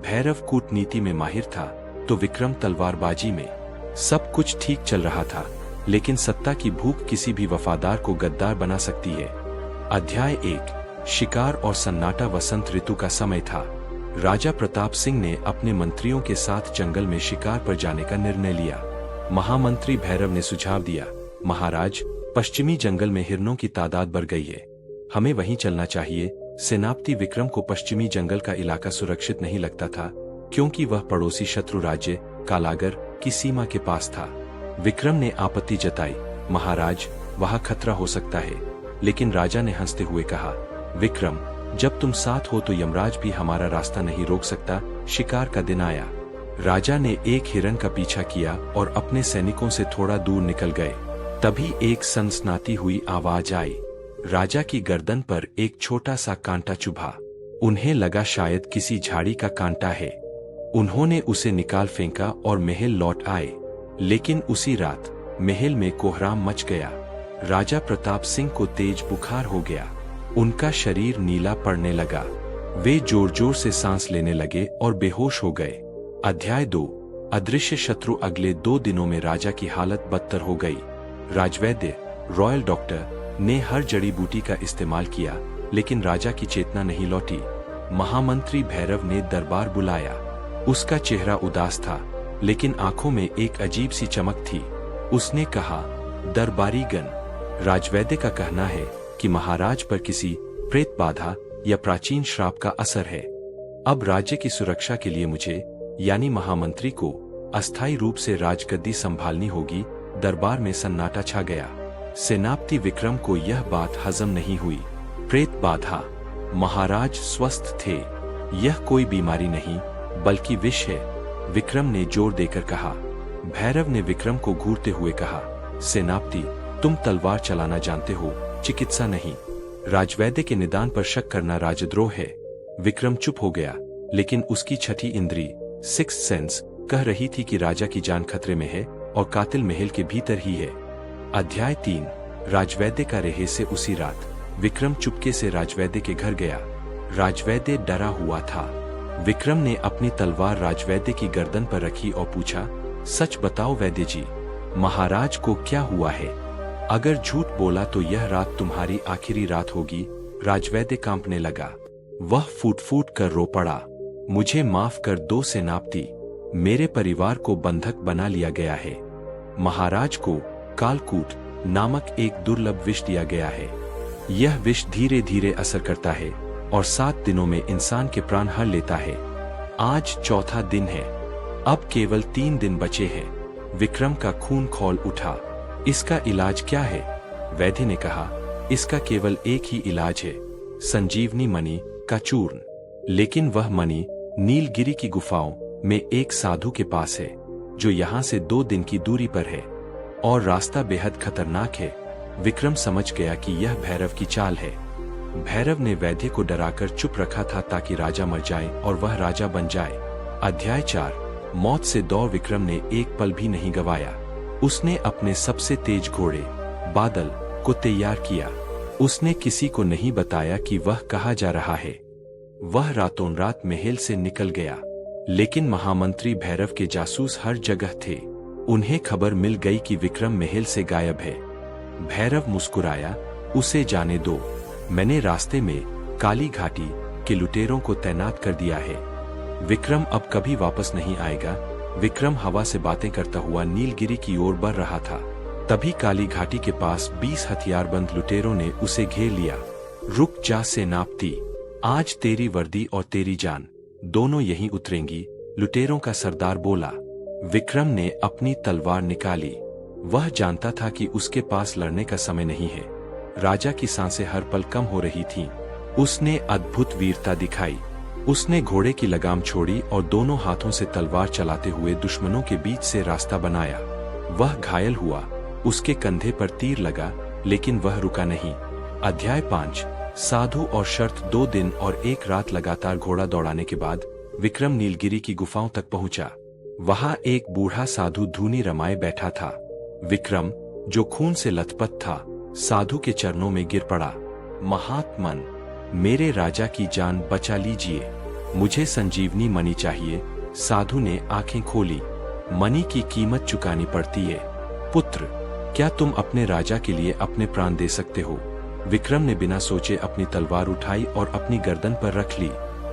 भैरव कूटनीति में माहिर था, तो विक्रम तलवारबाजी में। सब कुछ ठीक चल रहा था, लेकिन सत्ता की भूख किसी भी वफादार को गद्दार बना सकती है। अध्याय 1। शिकार और सन्नाटा। वसंत ऋतु का समय था। राजा प्रताप सिंह ने अपने मंत्रियों के साथ जंगल में शिकार पर जाने का निर्णय लिया। महामंत्री भैरव ने सुझाव दिया, महाराज, पश्चिमी जंगल में हिरणों की तादाद बढ़ गई है, हमें वहीं चलना चाहिए। सेनापति विक्रम को पश्चिमी जंगल का इलाका सुरक्षित नहीं लगता था, क्योंकि वह पड़ोसी शत्रु राज्य कालागर की सीमा के पास था। विक्रम ने आपत्ति जताई, महाराज, वहां खतरा हो सकता है। लेकिन राजा ने हंसते हुए कहा, विक्रम, जब तुम साथ हो तो यमराज भी हमारा रास्ता नहीं रोक सकता। शिकार का दिन आया। राजा ने एक हिरण का पीछा किया और अपने सैनिकों से थोड़ा दूर निकल गए। तभी एक सनसनाती हुई आवाज आई। राजा की गर्दन पर एक छोटा सा कांटा चुभा। उन्हें लगा शायद किसी झाड़ी का कांटा है। उन्होंने उसे निकाल फेंका और महल लौट आए। लेकिन उसी रात महल में कोहराम मच गया। राजा प्रताप सिंह को तेज बुखार हो गया। उनका शरीर नीला पड़ने लगा। वे जोर जोर से सांस लेने लगे और बेहोश हो गए। अध्याय 2। अदृश्य शत्रु। अगले 2 दिनों में राजा की हालत बदतर हो गई। राजवैद्य, रॉयल डॉक्टर ने हर जड़ी बूटी का इस्तेमाल किया, लेकिन राजा की चेतना नहीं लौटी। महामंत्री भैरव ने दरबार बुलाया। उसका चेहरा उदास था, लेकिन आंखों में एक अजीब सी चमक थी। उसने कहा, दरबारीगण, राजवैद्य का कहना है कि महाराज पर किसी प्रेत बाधा या प्राचीन श्राप का असर है। अब राज्य की सुरक्षा के लिए मुझे, यानी महामंत्री को, अस्थायी रूप से राजगद्दी संभालनी होगी। दरबार में सन्नाटा छा गया। सेनापति विक्रम को यह बात हजम नहीं हुई। प्रेत बाधा? महाराज स्वस्थ थे। यह कोई बीमारी नहीं, बल्कि विष है, विक्रम ने जोर देकर कहा। भैरव ने विक्रम को घूरते हुए कहा, सेनापति, तुम तलवार चलाना जानते हो, चिकित्सा नहीं। राजवैद्य के निदान पर शक करना राजद्रोह है। विक्रम चुप हो गया, लेकिन उसकी छठी इंद्री, सिक्स्थ सेंस, कह रही थी कि राजा की जान खतरे में है और कातिल महल के भीतर ही है। अध्याय 3। राजवैद्य का रहस्य। उसी रात विक्रम चुपके से राजवैद्य के घर गया। राजवैद्य डरा हुआ था। विक्रम ने अपनी तलवार राजवैद्य की गर्दन पर रखी और पूछा, सच बताओ वैद्य जी, महाराज को क्या हुआ है? अगर झूठ बोला तो यह रात तुम्हारी आखिरी रात होगी। राजवैद्य कांपने लगा। वह फूट फूट कर रो पड़ा। मुझे माफ कर दो सेनापति, मेरे परिवार को बंधक बना लिया गया है। महाराज को कालकूट नामक एक दुर्लभ विष दिया गया है। यह विष धीरे धीरे असर करता है और 7 दिनों में इंसान के प्राण हर लेता है। आज चौथा दिन है। अब केवल 3 दिन बचे हैं। विक्रम का खून खौल उठा। इसका इलाज क्या है? वैद्य ने कहा, इसका केवल एक ही इलाज है, संजीवनी मणि का चूर्ण। लेकिन वह मणि नीलगिरी की गुफाओं में एक साधु के पास है, जो यहाँ से 2 दिन की दूरी पर है, और रास्ता बेहद खतरनाक है। विक्रम समझ गया कि यह भैरव की चाल है। भैरव ने वैद्य को डराकर चुप रखा था ताकि राजा मर जाए और वह राजा बन जाए। अध्याय 4। मौत से दौड़। विक्रम ने एक पल भी नहीं गवाया। उसने अपने सबसे तेज घोड़े बादल को तैयार किया। उसने किसी को नहीं बताया कि वह कहाँ जा रहा है। वह रातों रात महल से निकल गया। लेकिन महामंत्री भैरव के जासूस हर जगह थे। उन्हें खबर मिल गई कि विक्रम महल से गायब है। भैरव मुस्कुराया, उसे जाने दो। मैंने रास्ते में काली घाटी के लुटेरों को तैनात कर दिया है। विक्रम अब कभी वापस नहीं आएगा। विक्रम हवा से बातें करता हुआ नीलगिरी की ओर बढ़ रहा था। तभी काली घाटी के पास 20 हथियारबंद लुटेरों ने उसे घेर लिया। रुक जा सेनापति, आज तेरी वर्दी और तेरी जान दोनों यहीं उतरेंगी, लुटेरों का सरदार बोला। विक्रम ने अपनी तलवार निकाली। वह जानता था कि उसके पास लड़ने का समय नहीं है। राजा की सांसें हर पल कम हो रही थीं। उसने अद्भुत वीरता दिखाई। उसने घोड़े की लगाम छोड़ी और दोनों हाथों से तलवार चलाते हुए दुश्मनों के बीच से रास्ता बनाया। वह घायल हुआ, उसके कंधे पर तीर लगा, लेकिन वह रुका नहीं। अध्याय 5। साधु और शर्त। 2 दिन और 1 रात लगातार घोड़ा दौड़ाने के बाद विक्रम नीलगिरी की गुफाओं तक पहुंचा। वहां एक बूढ़ा साधु धूनी रमाए बैठा था। विक्रम, जो खून से लथपथ था, साधु के चरणों में गिर पड़ा। महात्मन, मेरे राजा की जान बचा लीजिए, मुझे संजीवनी मणि चाहिए। साधु ने आंखें खोली। मणि की कीमत चुकानी पड़ती है। पुत्र, क्या तुम अपने राजा के लिए अपने प्राण दे सकते हो? विक्रम ने बिना सोचे अपनी तलवार उठाई और अपनी गर्दन पर रख ली।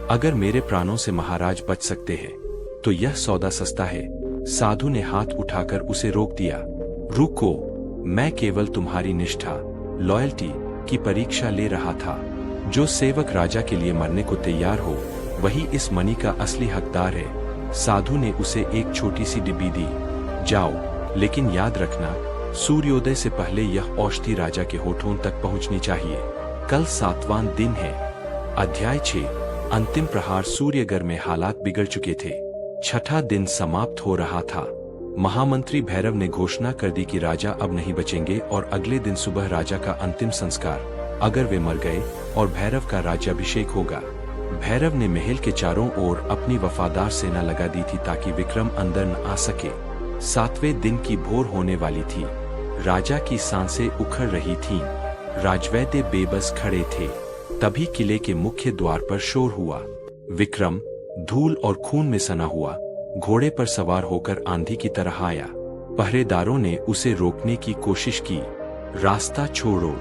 अगर मेरे प्राणों से महाराज बच सकते हैं, तो यह सौदा सस्ता है। साधु ने हाथ उठाकर उसे रोक दिया। रुको, मैं केवल तुम्हारी निष्ठा, लॉयल्टी की परीक्षा ले रहा था। जो सेवक राजा के लिए मरने को तैयार हो, वही इस मणि का असली हकदार है। साधु ने उसे एक छोटी सी डिब्बी दी। जाओ, लेकिन याद रखना, सूर्योदय से पहले यह औषधि राजा के होठों तक पहुंचनी चाहिए। कल 7वां दिन है। अध्याय 6। अंतिम प्रहार। सूर्यगर में हालात बिगड़ चुके थे। 6ठा दिन समाप्त हो रहा था। महामंत्री भैरव ने घोषणा कर दी कि राजा अब नहीं बचेंगे और अगले दिन सुबह राजा का अंतिम संस्कार। अगर वे मर गए और भैरव का राज्याभिषेक होगा। भैरव ने महल के चारों ओर अपनी वफादार सेना लगा दी थी ताकि विक्रम अंदर न आ सके। 7वें दिन की भोर होने वाली थी। राजा की सांसें उखड़ रही थीं। राजवैद्य बेबस खड़े थे। तभी किले के मुख्य द्वार पर शोर हुआ। विक्रम धूल और खून में सना हुआ घोड़े पर सवार होकर आंधी की तरह आया। पहरेदारों ने उसे रोकने की कोशिश की। रास्ता छोड़ो,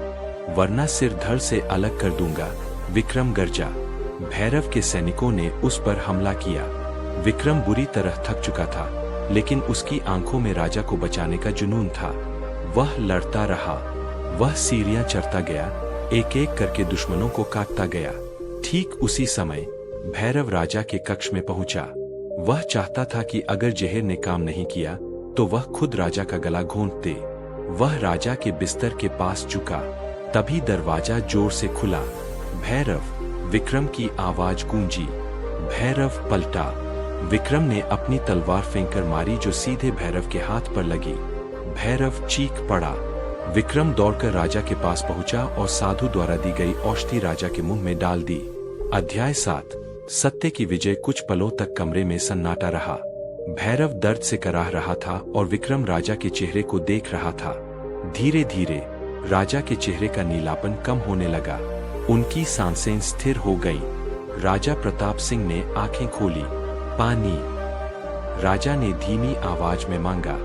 वरना सिर धड़ से अलग कर दूंगा, विक्रम गरजा। भैरव के सैनिकों ने उस पर हमला किया। विक्रम बुरी तरह थक चुका था, लेकिन उसकी आंखों में राजा को बचाने का जुनून था। वह लड़ता रहा। वह सीढ़ियां चढ़ता गया, एक एक करके दुश्मनों को काटता गया। ठीक उसी समय भैरव राजा के कक्ष में पहुंचा। वह चाहता था कि अगर जहर ने काम नहीं किया तो वह खुद राजा का गला घोंट दे। वह राजा के बिस्तर के पास झुका। तभी दरवाजा जोर से खुला। भैरव, विक्रम की आवाज गूंजी। भैरव पलटा। विक्रम ने अपनी तलवार फेंककर मारी जो सीधे भैरव के हाथ पर लगी। भैरव चीख पड़ा। विक्रम दौड़कर राजा के पास पहुंचा और साधु द्वारा दी गई औषधि राजा के मुंह में डाल दी। अध्याय 7। सत्य की विजय। कुछ पलों तक कमरे में सन्नाटा रहा। भैरव दर्द से कराह रहा था और विक्रम राजा के चेहरे को देख रहा था। धीरे धीरे राजा के चेहरे का नीलापन कम होने लगा। उनकी सांसें स्थिर हो गई। राजा प्रताप सिंह ने आंखें खोली। पानी, राजा ने धीमी आवाज में मांगा।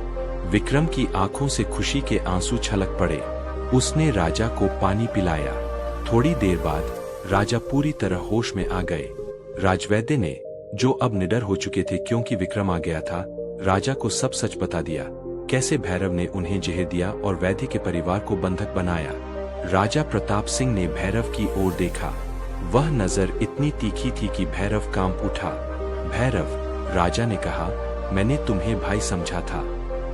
विक्रम की आंखों से खुशी के आंसू छलक पड़े। उसने राजा को पानी पिलाया। थोड़ी देर बाद राजा पूरी तरह होश में आ गए। राजवैद्य ने, जो अब निडर हो चुके थे क्योंकि विक्रम आ गया था, राजा को सब सच बता दिया। कैसे भैरव ने उन्हें जहर दिया और वैद्य के परिवार को बंधक बनाया। राजा प्रताप सिंह ने भैरव की ओर देखा। वह नजर इतनी तीखी थी कि भैरव कांप उठा। भैरव, राजा ने कहा, मैंने तुम्हें भाई समझा था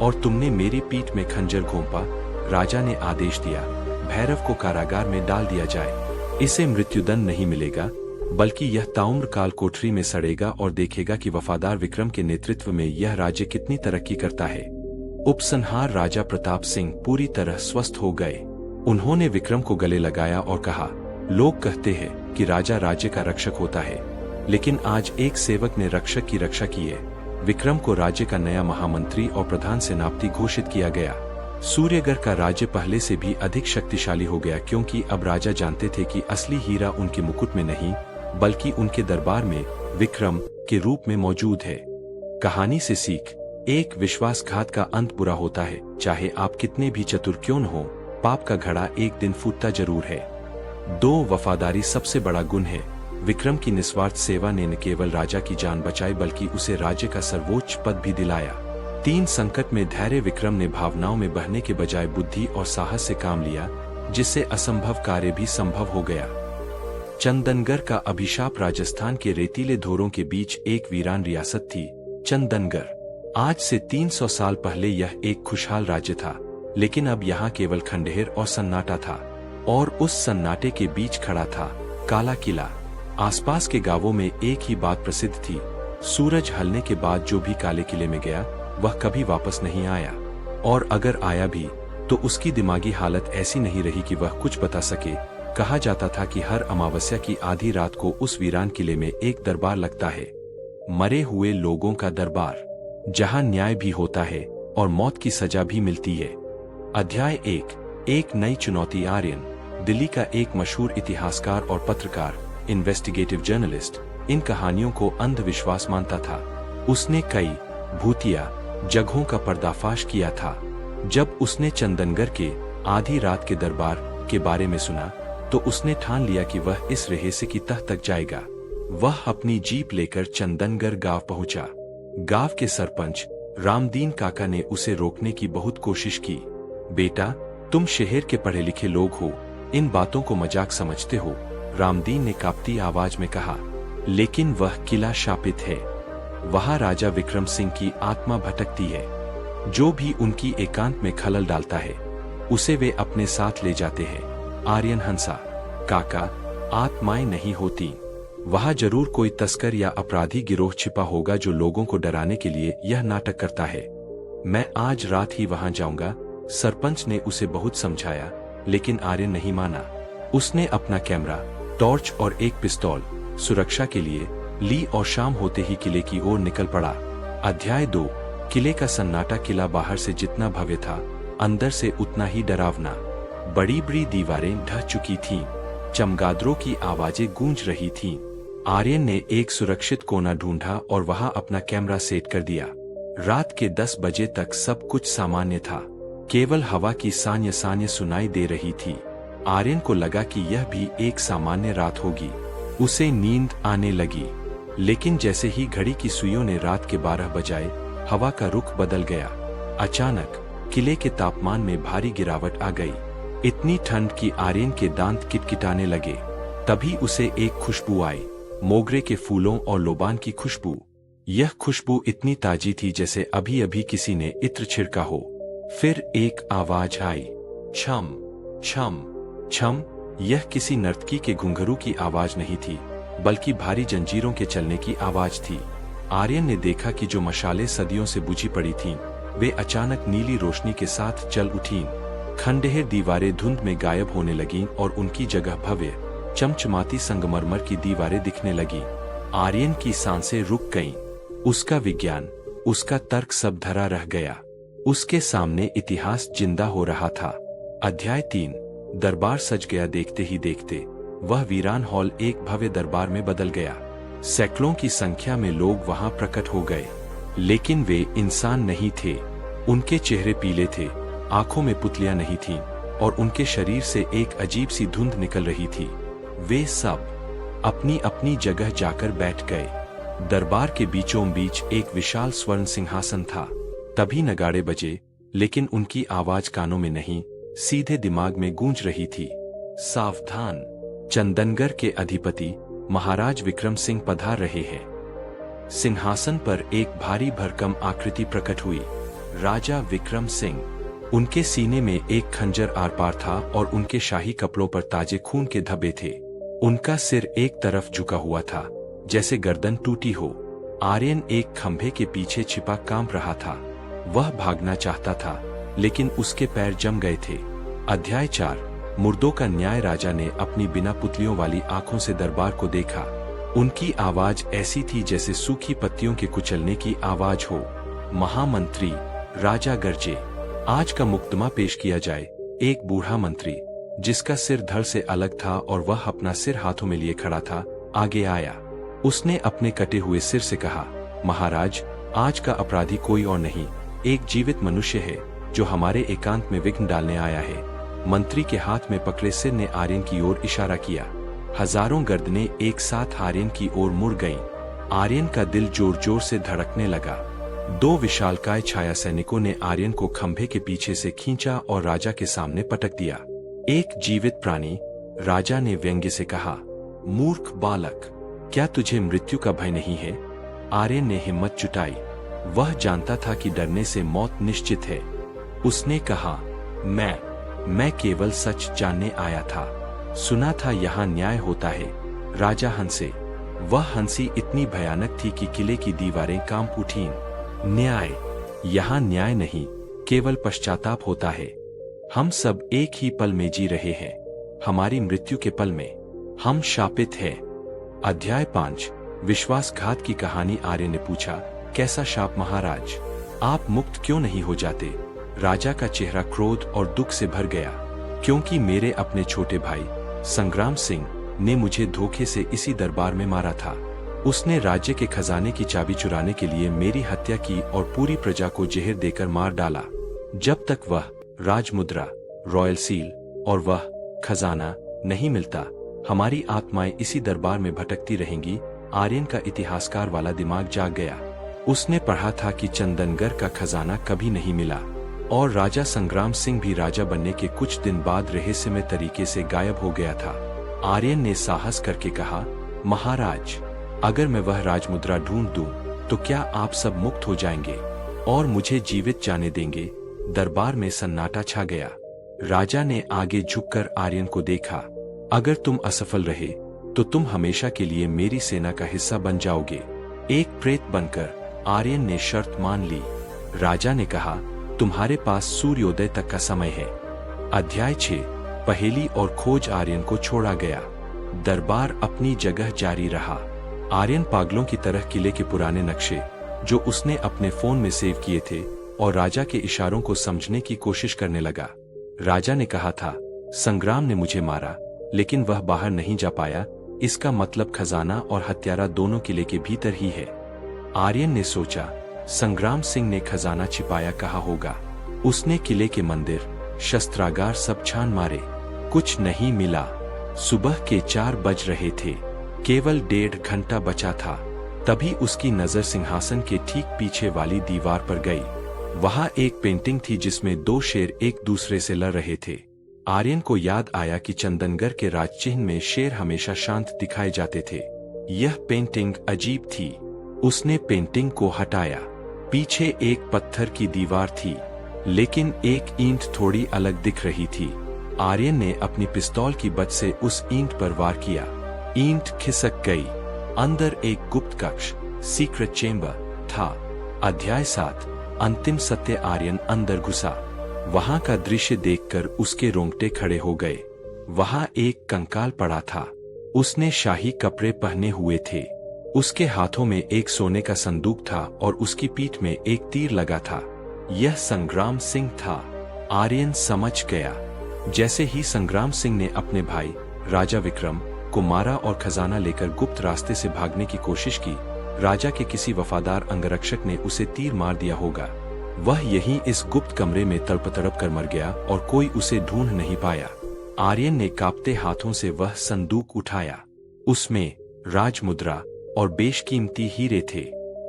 और तुमने मेरी पीठ में खंजर घोंपा। राजा ने आदेश दिया, भैरव को कारागार में डाल दिया जाए। इसे मृत्युदंड नहीं मिलेगा, बल्कि यह ताउम्र काल कोठरी में सड़ेगा और देखेगा कि वफादार विक्रम के नेतृत्व में यह राज्य कितनी तरक्की करता है। उपसंहार राजा प्रताप सिंह पूरी तरह स्वस्थ हो गए। उन्होंने विक्रम को गले लगाया और कहा, लोग कहते हैं कि राजा राज्य का रक्षक होता है, लेकिन आज एक सेवक ने रक्षक की रक्षा की है। विक्रम को राज्य का नया महामंत्री और प्रधान सेनापति घोषित किया गया। सूर्यगढ़ का राज्य पहले से भी अधिक शक्तिशाली हो गया, क्योंकि अब राजा जानते थे कि असली हीरा उनके मुकुट में नहीं, बल्कि उनके दरबार में विक्रम के रूप में मौजूद है। कहानी से सीख, एक विश्वासघात का अंत बुरा होता है। चाहे आप कितने भी चतुर क्यों न हो, पाप का घड़ा एक दिन फूटता जरूर है। 2, वफादारी सबसे बड़ा गुण है। विक्रम की निस्वार्थ सेवा ने न केवल राजा की जान बचाई, बल्कि उसे राज्य का सर्वोच्च पद भी दिलाया। 3, संकट में धैर्य। विक्रम ने भावनाओं में बहने के बजाय बुद्धि और साहस से काम लिया, जिससे असंभव कार्य भी संभव हो गया। चंदनगढ़ का अभिशाप। राजस्थान के रेतीले धोरों के बीच एक वीरान रियासत थी, चंदनगढ़। आज से 300 साल पहले यह एक खुशहाल राज्य था, लेकिन अब यहाँ केवल खंडहर और सन्नाटा था। और उस सन्नाटे के बीच खड़ा था काला किला। आसपास के गांवों में एक ही बात प्रसिद्ध थी, सूरज ढलने के बाद जो भी काले किले में गया वह कभी वापस नहीं आया, और अगर आया भी तो उसकी दिमागी हालत ऐसी नहीं रही कि वह कुछ बता सके। कहा जाता था कि हर अमावस्या की आधी रात को उस वीरान किले में एक दरबार लगता है, मरे हुए लोगों का दरबार, जहां न्याय भी होता है और मौत की सजा भी मिलती है। अध्याय 1, एक नई चुनौती। आर्यन, दिल्ली का एक मशहूर इतिहासकार और पत्रकार, इन्वेस्टिगेटिव जर्नलिस्ट, इन कहानियों को अंधविश्वास मानता था। उसने कई भूतिया जगहों का पर्दाफाश किया था। जब उसने चंदनगढ़ के आधी रात के दरबार के बारे में सुना, तो उसने ठान लिया कि वह इस रहस्य की तह तक जाएगा। वह अपनी जीप लेकर चंदनगढ़ गांव पहुंचा। गांव के सरपंच रामदीन काका ने उसे रोकने की बहुत कोशिश की। बेटा, तुम शहर के पढ़े लिखे लोग हो, इन बातों को मजाक समझते हो, रामदीन ने कांपती आवाज में कहा। लेकिन वह किला शापित है। वहां राजा विक्रम सिंह की आत्मा भटकती है। जो भी उनकी एकांत में खलल डालता है, उसे वे अपने साथ ले जाते हैं। आर्यन हंसा। काका, आत्माएं नहीं होती। वहां जरूर कोई तस्कर या अपराधी गिरोह छिपा होगा जो लोगों को डराने के लिए यह नाटक करता है। मैं आज रात ही वहां जाऊंगा। सरपंच ने उसे बहुत समझाया, लेकिन आर्यन नहीं माना। उसने अपना कैमरा, टॉर्च और एक पिस्तौल सुरक्षा के लिए ली और शाम होते ही किले की ओर निकल पड़ा। अध्याय 2, किले का सन्नाटा। किला बाहर से जितना भव्य था, अंदर से उतना ही डरावना। बड़ी बड़ी दीवारें ढह चुकी थीं, चमगादड़ों की आवाजें गूंज रही थीं। आर्यन ने एक सुरक्षित कोना ढूंढा और वहां अपना कैमरा सेट कर दिया। रात के 10 बजे तक सब कुछ सामान्य था, केवल हवा की सान्य सान्य सुनाई दे रही थी। आर्यन को लगा कि यह भी एक सामान्य रात होगी। उसे नींद आने लगी, लेकिन जैसे ही घड़ी की सुइयों ने रात के 12 बजाए, हवा का रुख बदल गया। अचानक किले के तापमान में भारी गिरावट आ गई। इतनी ठंड कि आर्यन के दांत किटकिटाने लगे। तभी उसे एक खुशबू आई, मोगरे के फूलों और लोबान की खुशबू। यह खुशबू इतनी ताजी थी जैसे अभी अभी किसी ने इत्र छिड़का हो। फिर एक आवाज आई, छम छम छम। यह किसी नर्तकी के घुंघरू की आवाज नहीं थी, बल्कि भारी जंजीरों के चलने की आवाज थी। आर्यन ने देखा कि जो मशालें सदियों से बुझी पड़ी थीं, वे अचानक नीली रोशनी के साथ जल उठीं। खंडहर दीवारें धुंध में गायब होने लगीं और उनकी जगह भव्य चमचमाती संगमरमर की दीवारें दिखने लगीं। आर्यन की सांसें रुक गईं। उसका विज्ञान, उसका तर्क सब धरा रह गया। उसके सामने इतिहास जिंदा हो रहा था। अध्याय 3, दरबार सज गया। देखते ही देखते वह वीरान हॉल एक भव्य दरबार में बदल गया। सैकड़ों की संख्या में लोग वहां प्रकट हो गए, लेकिन वे इंसान नहीं थे। उनके चेहरे पीले थे, आंखों में पुतलियां नहीं थीं, और उनके शरीर से एक अजीब सी धुंध निकल रही थी। वे सब अपनी अपनी जगह जाकर बैठ गए। दरबार के बीचों बीच एक विशाल स्वर्ण सिंहासन था। तभी नगाड़े बजे, लेकिन उनकी आवाज कानों में नहीं, सीधे दिमाग में गूंज रही थी। सावधान, चंदनगढ़ के अधिपति महाराज विक्रम सिंह पधार रहे हैं। सिंहासन पर एक भारी भरकम आकृति प्रकट हुई। राजा विक्रम सिंह। उनके सीने में एक खंजर आर पार था और उनके शाही कपड़ों पर ताजे खून के धब्बे थे। उनका सिर एक तरफ झुका हुआ था, जैसे गर्दन टूटी हो। आर्यन एक खंभे के पीछे छिपा कांप रहा था। वह भागना चाहता था, लेकिन उसके पैर जम गए थे। अध्याय 4, मुर्दों का न्याय। राजा ने अपनी बिना पुतलियों वाली आंखों से दरबार को देखा। उनकी आवाज ऐसी थी जैसे सूखी पत्तियों के कुचलने की आवाज हो। महामंत्री, राजा गरजे, आज का मुकदमा पेश किया जाए। एक बूढ़ा मंत्री, जिसका सिर धड़ से अलग था और वह अपना सिर हाथों में लिए खड़ा था, आगे आया। उसने अपने कटे हुए सिर से कहा, महाराज, आज का अपराधी कोई और नहीं, एक जीवित मनुष्य है जो हमारे एकांत में विघ्न डालने आया है। मंत्री के हाथ में पकड़े सिर ने आर्यन की ओर इशारा किया। हजारों गर्दनें एक साथ आर्यन की ओर मुड़ गईं। आर्यन का दिल जोर जोर से धड़कने लगा। 2 विशालकाय छाया सैनिकों ने आर्यन को खंभे के पीछे से खींचा और राजा के सामने पटक दिया। एक जीवित प्राणी, राजा ने व्यंग्य से कहा। मूर्ख बालक, क्या तुझे मृत्यु का भय नहीं है? आर्यन ने हिम्मत जुटाई। वह जानता था कि डरने से मौत निश्चित है। उसने कहा, मैं केवल सच जानने आया था। सुना था यहाँ न्याय होता है। राजा हंसे। वह हंसी इतनी भयानक थी कि किले की दीवारें कांप उठीं। न्याय? यहाँ न्याय नहीं, केवल पश्चाताप होता है। हम सब एक ही पल में जी रहे हैं, हमारी मृत्यु के पल में। हम शापित हैं। अध्याय 5, विश्वासघात की कहानी। आर्य ने पूछा, कैसा शाप महाराज? आप मुक्त क्यों नहीं हो जाते? राजा का चेहरा क्रोध और दुख से भर गया। क्योंकि मेरे अपने छोटे भाई संग्राम सिंह ने मुझे धोखे से इसी दरबार में मारा था। उसने राज्य के खजाने की चाबी चुराने के लिए मेरी हत्या की और पूरी प्रजा को जहर देकर मार डाला। जब तक वह राजमुद्रा, रॉयल सील और वह खजाना नहीं मिलता, हमारी आत्माएं इसी दरबार में भटकती रहेंगी। आर्यन का इतिहासकार वाला दिमाग जाग गया। उसने पढ़ा था कि चंदनगढ़ का खजाना कभी नहीं मिला और राजा संग्राम सिंह भी राजा बनने के कुछ दिन बाद रहस्यमय तरीके से गायब हो गया था। आर्यन ने साहस करके कहा, महाराज, अगर मैं वह राजमुद्रा ढूंढ दूं, तो क्या आप सब मुक्त हो जाएंगे और मुझे जीवित जाने देंगे? दरबार में सन्नाटा छा गया। राजा ने आगे झुककर आर्यन को देखा। अगर तुम असफल रहे तो तुम हमेशा के लिए मेरी सेना का हिस्सा बन जाओगे। एक प्रेत बनकर आर्यन ने शर्त मान ली। राजा ने कहा, तुम्हारे पास सूर्योदय तक का समय है। अध्याय 6, पहेली और खोज। आर्यन को छोड़ा गया। दरबार अपनी जगह जारी रहा। आर्यन पागलों की तरह किले के पुराने नक्शे, जो उसने अपने फोन में सेव किए थे, और राजा के इशारों को समझने की कोशिश करने लगा। राजा ने कहा था, संग्राम ने मुझे मारा, लेकिन वह बाहर नहीं जा पाया। इसका मतलब खजाना और हत्यारा दोनों किले के भीतर ही है। आर्यन ने सोचा, संग्राम सिंह ने खजाना छिपाया कहाँ होगा। उसने किले के मंदिर, शस्त्रागार सब छान मारे, कुछ नहीं मिला। सुबह के 4 बज रहे थे, केवल 1.5 घंटा बचा था। तभी उसकी नजर सिंहासन के ठीक पीछे वाली दीवार पर गई। वहां एक पेंटिंग थी जिसमें 2 शेर एक दूसरे से लड़ रहे थे। आर्यन को याद आया कि चंदनगढ़ के राजचिह्न में शेर हमेशा शांत दिखाए जाते थे। यह पेंटिंग अजीब थी। उसने पेंटिंग को हटाया। पीछे एक पत्थर की दीवार थी, लेकिन एक ईंट थोड़ी अलग दिख रही थी। आर्यन ने अपनी पिस्तौल की बत से उस ईंट पर वार किया। ईंट खिसक गई। अंदर एक गुप्त कक्ष, सीक्रेट चेंबर था। अध्याय 7, अंतिम सत्य। आर्यन अंदर घुसा। वहां का दृश्य देखकर उसके रोंगटे खड़े हो गए। वहां एक कंकाल पड़ा था। उसने शाही कपड़े पहने हुए थे। उसके हाथों में एक सोने का संदूक था और उसकी पीठ में एक तीर लगा था। यह संग्राम सिंह था। आर्यन समझ गया। जैसे ही संग्राम सिंह ने अपने भाई राजा विक्रम को मारा और खजाना लेकर गुप्त रास्ते से भागने की कोशिश की, राजा के किसी वफादार अंगरक्षक ने उसे तीर मार दिया होगा। वह यहीं इस गुप्त कमरे में तड़प तड़प कर मर गया और कोई उसे ढूंढ नहीं पाया। आर्यन ने कांपते हाथों से वह संदूक उठाया। उसमें राजमुद्रा और बेशकीमती हीरे थे।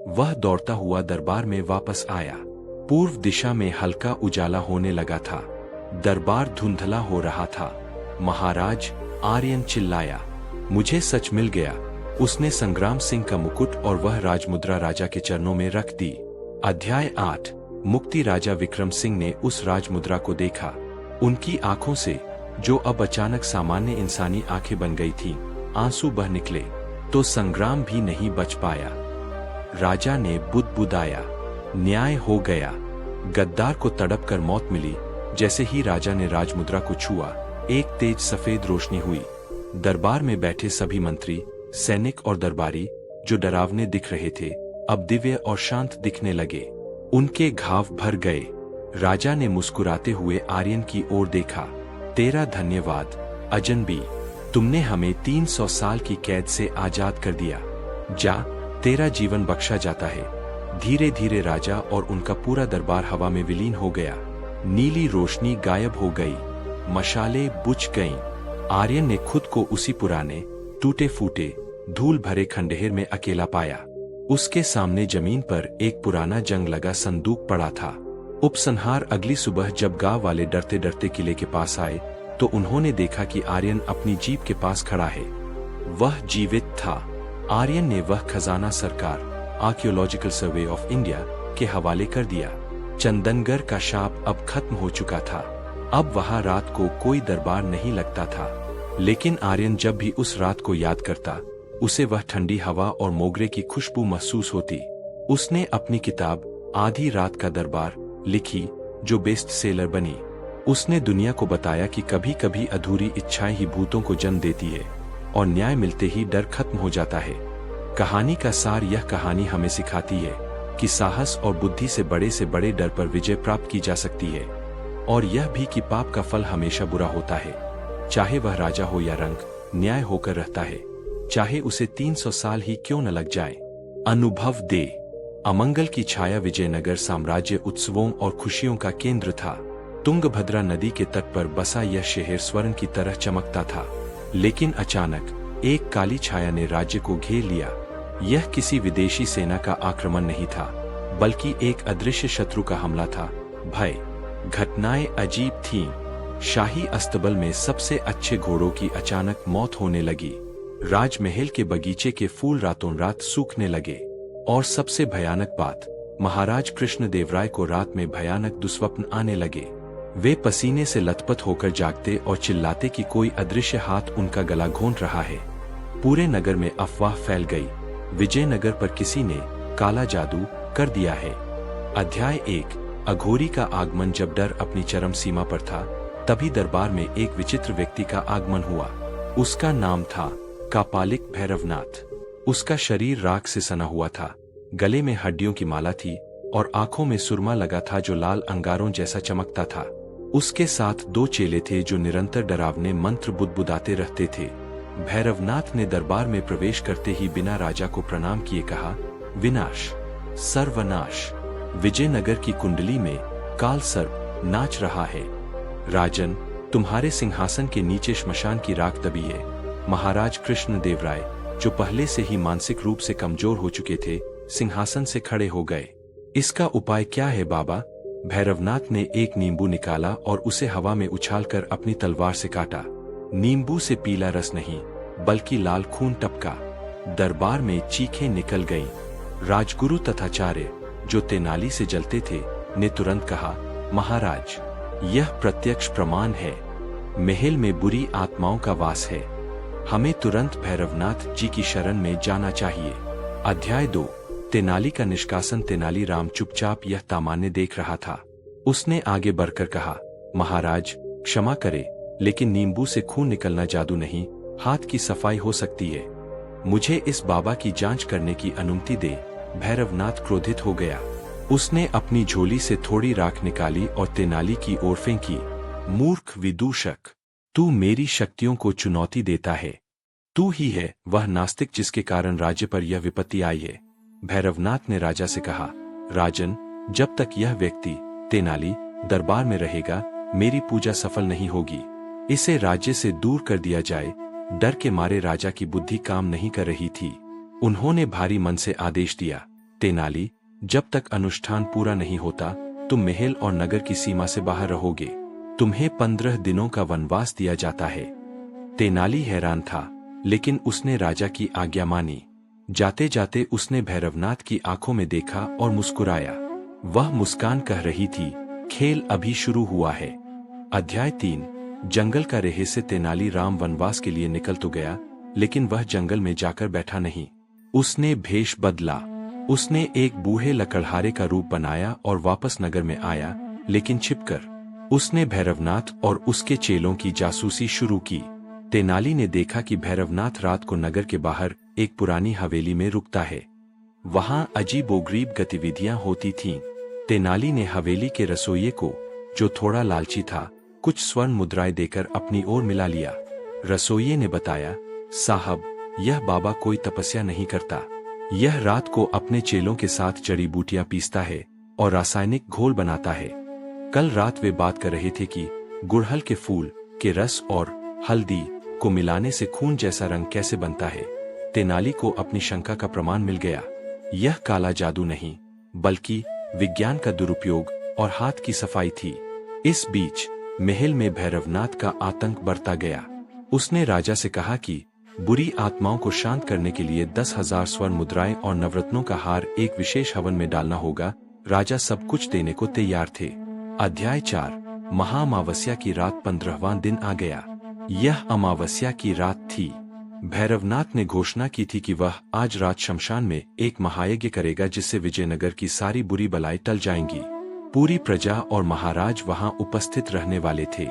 वह दौड़ता हुआ दरबार में वापस आया। पूर्व दिशा में हल्का उजाला होने लगा था। दरबार धुंधला हो रहा था। महाराज, आर्यन चिल्लाया, मुझे सच मिल गया। उसने संग्राम सिंह का मुकुट और वह राजमुद्रा राजा के चरणों में रख दी। अध्याय 8। मुक्ति। राजा विक्रम सिंह ने उस राजमुद्रा को देखा। उनकी आंखों से, जो अब अचानक सामान्य इंसानी आंखें बन गई थीं, आंसू बह निकले। तो संग्राम भी नहीं बच पाया। राजा ने बुदबुदाया, न्याय हो गया। गद्दार को तड़प कर मौत मिली। जैसे ही राजा ने राजमुद्रा को छुआ, एक तेज सफेद रोशनी हुई। दरबार में बैठे सभी मंत्री, सैनिक और दरबारी, जो डरावने दिख रहे थे, अब दिव्य और शांत दिखने लगे। उनके घाव भर गए। राजा ने मुस्कुराते हुए आर्यन की ओर देखा। तेरा धन्यवाद अजनबी, तुमने हमें 300 साल की कैद से आजाद कर दिया। जा, तेरा जीवन बख्शा जाता है। धीरे धीरे राजा और उनका पूरा दरबार हवा में विलीन हो गया। नीली रोशनी गायब हो गई। मशालें बुझ गईं। आर्यन ने खुद को उसी पुराने, टूटे फूटे, धूल भरे खंडहर में अकेला पाया। उसके सामने जमीन पर एक पुराना जंग लगा संदूक पड़ा था। उपसंहार। अगली सुबह जब गांव वाले डरते डरते किले के पास आए, तो उन्होंने देखा कि आर्यन अपनी जीप के पास खड़ा है। वह जीवित था। आर्यन ने वह खजाना सरकार, आर्कियोलॉजिकल सर्वे ऑफ इंडिया, के हवाले कर दिया। चंदनगढ़ का शाप अब खत्म हो चुका था। अब वहां रात को कोई दरबार नहीं लगता था। लेकिन आर्यन जब भी उस रात को याद करता, उसे वह ठंडी हवा और मोगरे की खुशबू महसूस होती। उसने अपनी किताब आधी रात का दरबार लिखी, जो बेस्ट सेलर बनी। उसने दुनिया को बताया कि कभी कभी अधूरी इच्छाएं ही भूतों को जन्म देती है, और न्याय मिलते ही डर खत्म हो जाता है। कहानी का सार। यह कहानी हमें सिखाती है कि साहस और बुद्धि से बड़े डर पर विजय प्राप्त की जा सकती है, और यह भी कि पाप का फल हमेशा बुरा होता है, चाहे वह राजा हो या रंक, न्याय होकर रहता है, चाहे उसे 300 साल ही क्यों न लग जाए। अनुभव दे। अमंगल की छाया। विजयनगर साम्राज्य उत्सवों और खुशियों का केंद्र था। तुंगभद्रा नदी के तट पर बसा यह शहर स्वर्ण की तरह चमकता था। लेकिन अचानक एक काली छाया ने राज्य को घेर लिया। यह किसी विदेशी सेना का आक्रमण नहीं था, बल्कि एक अदृश्य शत्रु का हमला था। भय। घटनाएं अजीब थीं। शाही अस्तबल में सबसे अच्छे घोड़ों की अचानक मौत होने लगी। राजमहल के बगीचे के फूल रातों रात सूखने लगे। और सबसे भयानक बात, महाराज कृष्णदेवराय को रात में भयानक दुस्वप्न आने लगे। वे पसीने से लथपथ होकर जागते और चिल्लाते कि कोई अदृश्य हाथ उनका गला घोंट रहा है। पूरे नगर में अफवाह फैल गई। विजयनगर पर किसी ने काला जादू कर दिया है। अध्याय 1। अघोरी का आगमन। जब डर अपनी चरम सीमा पर था, तभी दरबार में एक विचित्र व्यक्ति का आगमन हुआ। उसका नाम था कापालिक भैरवनाथ। उसका शरीर राख से सना हुआ था। गले में हड्डियों की माला थी और आंखों में सुरमा लगा था जो लाल अंगारों जैसा चमकता था। उसके साथ 2 चेले थे जो निरंतर डरावने मंत्र बुदबुदाते रहते थे। भैरवनाथ ने दरबार में प्रवेश करते ही बिना राजा को प्रणाम किए कहा, विनाश, सर्वनाश। विजयनगर की कुंडली में काल सर्प नाच रहा है। राजन, तुम्हारे सिंहासन के नीचे श्मशान की राख दबी है। महाराज कृष्णदेवराय, जो पहले से ही मानसिक रूप से कमजोर हो चुके थे, सिंहासन से खड़े हो गए। इसका उपाय क्या है बाबा? भैरवनाथ ने एक नींबू निकाला और उसे हवा में उछालकर अपनी तलवार से काटा। नींबू से पीला रस नहीं, बल्कि लाल खून टपका। दरबार में चीखें निकल गईं। राजगुरु तथाचार्य, जो तेनाली से जलते थे, ने तुरंत कहा, महाराज, यह प्रत्यक्ष प्रमाण है। महल में बुरी आत्माओं का वास है। हमें तुरंत भैरवनाथ जी की शरण में जाना चाहिए। अध्याय 2। तेनाली का निष्कासन। तेनाली राम चुपचाप यह तामान्य देख रहा था। उसने आगे बढ़कर कहा, महाराज, क्षमा करे, लेकिन नींबू से खून निकलना जादू नहीं, हाथ की सफाई हो सकती है। मुझे इस बाबा की जांच करने की अनुमति दे। भैरवनाथ क्रोधित हो गया। उसने अपनी झोली से थोड़ी राख निकाली और तेनाली की ओर फेंकी। मूर्ख विदूषक, तू मेरी शक्तियों को चुनौती देता है। तू ही है वह नास्तिक जिसके कारण राज्य पर यह विपत्ति आई है। भैरवनाथ ने राजा से कहा, राजन, जब तक यह व्यक्ति तेनाली दरबार में रहेगा मेरी पूजा सफल नहीं होगी। इसे राज्य से दूर कर दिया जाए। डर के मारे राजा की बुद्धि काम नहीं कर रही थी। उन्होंने भारी मन से आदेश दिया, तेनाली, जब तक अनुष्ठान पूरा नहीं होता तुम महल और नगर की सीमा से बाहर रहोगे। तुम्हें 15 दिनों का वनवास दिया जाता है। तेनाली हैरान था, लेकिन उसने राजा की आज्ञा मानी। जाते जाते उसने भैरवनाथ की आंखों में देखा और मुस्कुराया। वह मुस्कान कह रही थी, खेल अभी शुरू हुआ है। अध्याय 3। जंगल का रहस्य। तेनाली राम वनवास के लिए निकल तो गया, लेकिन वह जंगल में जाकर बैठा नहीं। उसने भेष बदला। उसने एक बूढ़े लकड़हारे का रूप बनाया और वापस नगर में आया, लेकिन छिपकर। उसने भैरवनाथ और उसके चेलों की जासूसी शुरू की। तेनाली ने देखा कि भैरवनाथ रात को नगर के बाहर एक पुरानी हवेली में रुकता है। वहां अजीबोगरीब गतिविधियां होती थीं। तेनाली ने हवेली के रसोइये को, जो थोड़ा लालची था, कुछ स्वर्ण मुद्राएं देकर अपनी ओर मिला लिया। रसोइये ने बताया, साहब, यह बाबा कोई तपस्या नहीं करता। यह रात को अपने चेलों के साथ जड़ी बूटियां पीसता है और रासायनिक घोल बनाता है। कल रात वे बात कर रहे थे कि गुड़हल के फूल के रस और हल्दी को मिलाने से खून जैसा रंग कैसे बनता है। तेनाली को अपनी शंका का प्रमाण मिल गया। यह काला जादू नहीं, बल्कि विज्ञान का दुरुपयोग और हाथ की सफाई थी। इस बीच महल में भैरवनाथ का आतंक बढ़ता गया। उसने राजा से कहा कि बुरी आत्माओं को शांत करने के लिए 10,000 स्वर्ण मुद्राएं और नवरत्नों का हार एक विशेष हवन में डालना होगा। राजा सब कुछ देने को तैयार थे। अध्याय 4। महाअमावस्या की रात 15वां दिन आ गया। यह अमावस्या की रात थी। भैरवनाथ ने घोषणा की थी कि वह आज रात शमशान में एक महायज्ञ करेगा, जिससे विजयनगर की सारी बुरी बलाएं टल जाएंगी। पूरी प्रजा और महाराज वहां उपस्थित रहने वाले थे।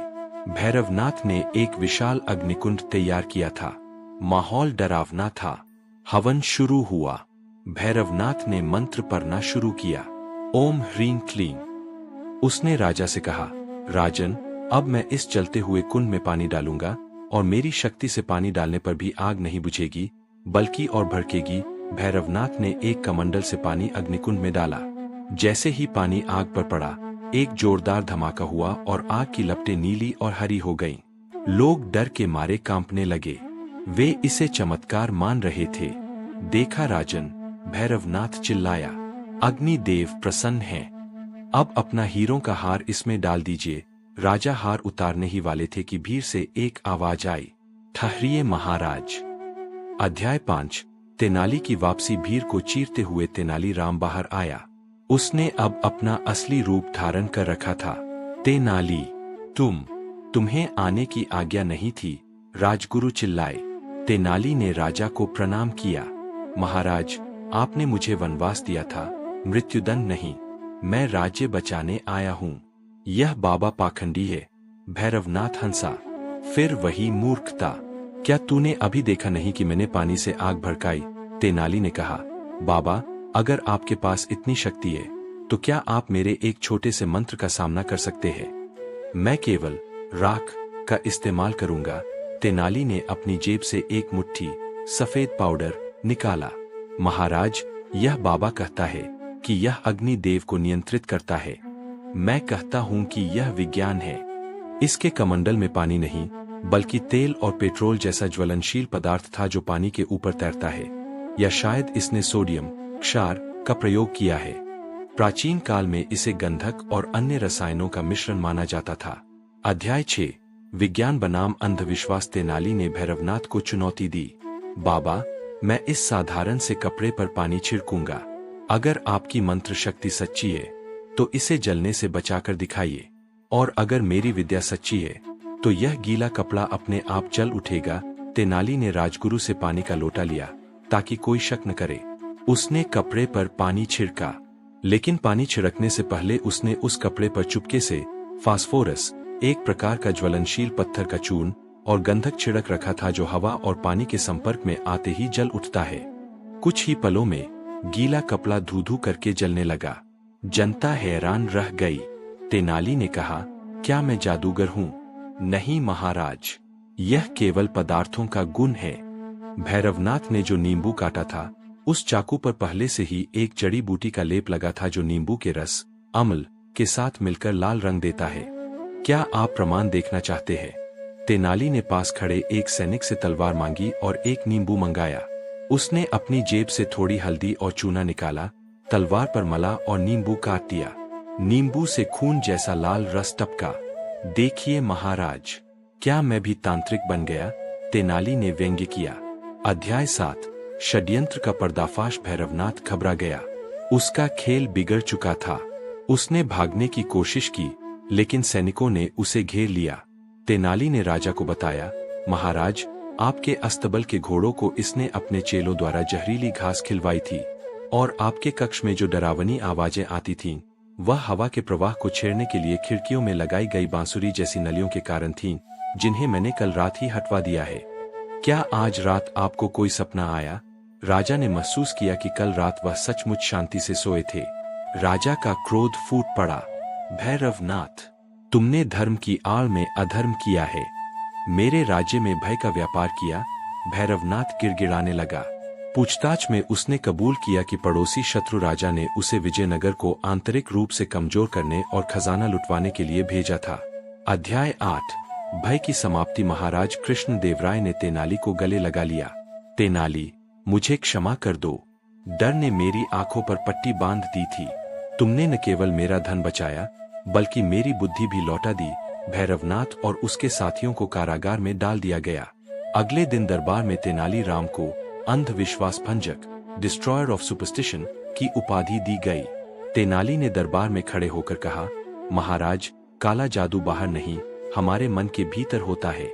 भैरवनाथ ने एक विशाल अग्निकुंड तैयार किया था। माहौल डरावना था। हवन शुरू हुआ। भैरवनाथ ने मंत्र पढ़ना शुरू किया। ओम ह्रीं क्लीं। उसने राजा से कहा, राजन, अब मैं इस चलते हुए कुंड में पानी डालूंगा और मेरी शक्ति से पानी डालने पर भी आग नहीं बुझेगी, बल्कि और भड़केगी। भैरवनाथ ने एक कमंडल से पानी अग्निकुंड में डाला। जैसे ही पानी आग पर पड़ा, एक जोरदार धमाका हुआ और आग की लपटें नीली और हरी हो गईं। लोग डर के मारे कांपने लगे। वे इसे चमत्कार मान रहे थे। देखा राजन, भैरवनाथ चिल्लाया, अग्निदेव प्रसन्न हैं। अब अपना हीरों का हार इसमें डाल दीजिए। राजा हार उतारने ही वाले थे कि भीड़ से एक आवाज आई, ठहरिए महाराज। अध्याय 5। तेनाली की वापसी। भीड़ को चीरते हुए तेनाली राम बाहर आया। उसने अब अपना असली रूप धारण कर रखा था। तेनाली, तुम्हें आने की आज्ञा नहीं थी, राजगुरु चिल्लाए। तेनाली ने राजा को प्रणाम किया। महाराज, आपने मुझे वनवास दिया था, मृत्युदंड नहीं। मैं राज्य बचाने आया हूँ। यह बाबा पाखंडी है। भैरवनाथ हंसा। फिर वही मूर्खता। क्या तूने अभी देखा नहीं कि मैंने पानी से आग भड़काई? तेनाली ने कहा, बाबा, अगर आपके पास इतनी शक्ति है तो क्या आप मेरे एक छोटे से मंत्र का सामना कर सकते हैं? मैं केवल राख का इस्तेमाल करूंगा। तेनाली ने अपनी जेब से एक मुट्ठी सफेद पाउडर निकाला। महाराज, यह बाबा कहता है कि यह अग्निदेव को नियंत्रित करता है। मैं कहता हूँ कि यह विज्ञान है। इसके कमंडल में पानी नहीं, बल्कि तेल और पेट्रोल जैसा ज्वलनशील पदार्थ था जो पानी के ऊपर तैरता है। या शायद इसने सोडियम क्षार का प्रयोग किया है। प्राचीन काल में इसे गंधक और अन्य रसायनों का मिश्रण माना जाता था। अध्याय 6। विज्ञान बनाम अंधविश्वास। तेनाली ने भैरवनाथ को चुनौती दी, बाबा, मैं इस साधारण से कपड़े पर पानी छिड़कूंगा। अगर आपकी मंत्र शक्ति सच्ची है तो इसे जलने से बचाकर दिखाइए, और अगर मेरी विद्या सच्ची है तो यह गीला कपड़ा अपने आप जल उठेगा। तेनाली ने राजगुरु से पानी का लोटा लिया ताकि कोई शक न करे। उसने कपड़े पर पानी छिड़का, लेकिन पानी छिड़कने से पहले उसने उस कपड़े पर चुपके से फास्फोरस, एक प्रकार का ज्वलनशील पत्थर का चूर्ण, और गंधक छिड़क रखा था जो हवा और पानी के संपर्क में आते ही जल उठता है। कुछ ही पलों में गीला कपड़ा धू-धू करके जलने लगा। जनता हैरान रह गई। तेनाली ने कहा, क्या मैं जादूगर हूँ? नहीं महाराज, यह केवल पदार्थों का गुण है। भैरवनाथ ने जो नींबू काटा था उस चाकू पर पहले से ही एक जड़ी बूटी का लेप लगा था जो नींबू के रस, अम्ल के साथ मिलकर लाल रंग देता है। क्या आप प्रमाण देखना चाहते हैं? तेनाली ने पास खड़े एक सैनिक से तलवार मांगी और एक नींबू मंगाया। उसने अपनी जेब से थोड़ी हल्दी और चूना निकाला, तलवार पर मला और नींबू काट दिया। नींबू से खून जैसा लाल रस टपका। देखिए महाराज, क्या मैं भी तांत्रिक बन गया? तेनाली ने व्यंग्य किया। अध्याय 7 षड्यंत्र का पर्दाफाश। भैरवनाथ घबरा गया। उसका खेल बिगड़ चुका था। उसने भागने की कोशिश की, लेकिन सैनिकों ने उसे घेर लिया। तेनाली ने राजा को बताया, महाराज, आपके अस्तबल के घोड़ों को इसने अपने चेलों द्वारा जहरीली घास खिलवाई थी, और आपके कक्ष में जो डरावनी आवाजें आती थीं, वह हवा के प्रवाह को छेड़ने के लिए खिड़कियों में लगाई गई बांसुरी जैसी नलियों के कारण थीं, जिन्हें मैंने कल रात ही हटवा दिया है। क्या आज रात आपको कोई सपना आया? राजा ने महसूस किया कि कल रात वह सचमुच शांति से सोए थे। राजा का क्रोध फूट पड़ा। भैरवनाथ, तुमने धर्म की आड़ में अधर्म किया है। मेरे राज्य में भय का व्यापार किया। भैरवनाथ गिड़गिड़ाने लगा। पूछताछ में उसने कबूल किया कि पड़ोसी शत्रु राजा ने उसे विजयनगर को आंतरिक रूप से कमजोर करने और खजाना लुटवाने के लिए भेजा था। अध्याय 8 भय की समाप्ति। महाराज कृष्णदेवराय ने तेनाली को गले लगा लिया। तेनाली, मुझे क्षमा कर दो। डर ने मेरी आंखों पर पट्टी बांध दी थी। तुमने न केवल मेरा धन बचाया, बल्कि मेरी बुद्धि भी लौटा दी। भैरवनाथ और उसके साथियों को कारागार में डाल दिया गया। अगले दिन दरबार में तेनाली राम को अंधविश्वास भंजक, डिस्ट्रॉयर ऑफ सुपरस्टिशन की उपाधि दी गई। तेनाली ने दरबार में खड़े होकर कहा, महाराज, काला जादू बाहर नहीं, हमारे मन के भीतर होता है।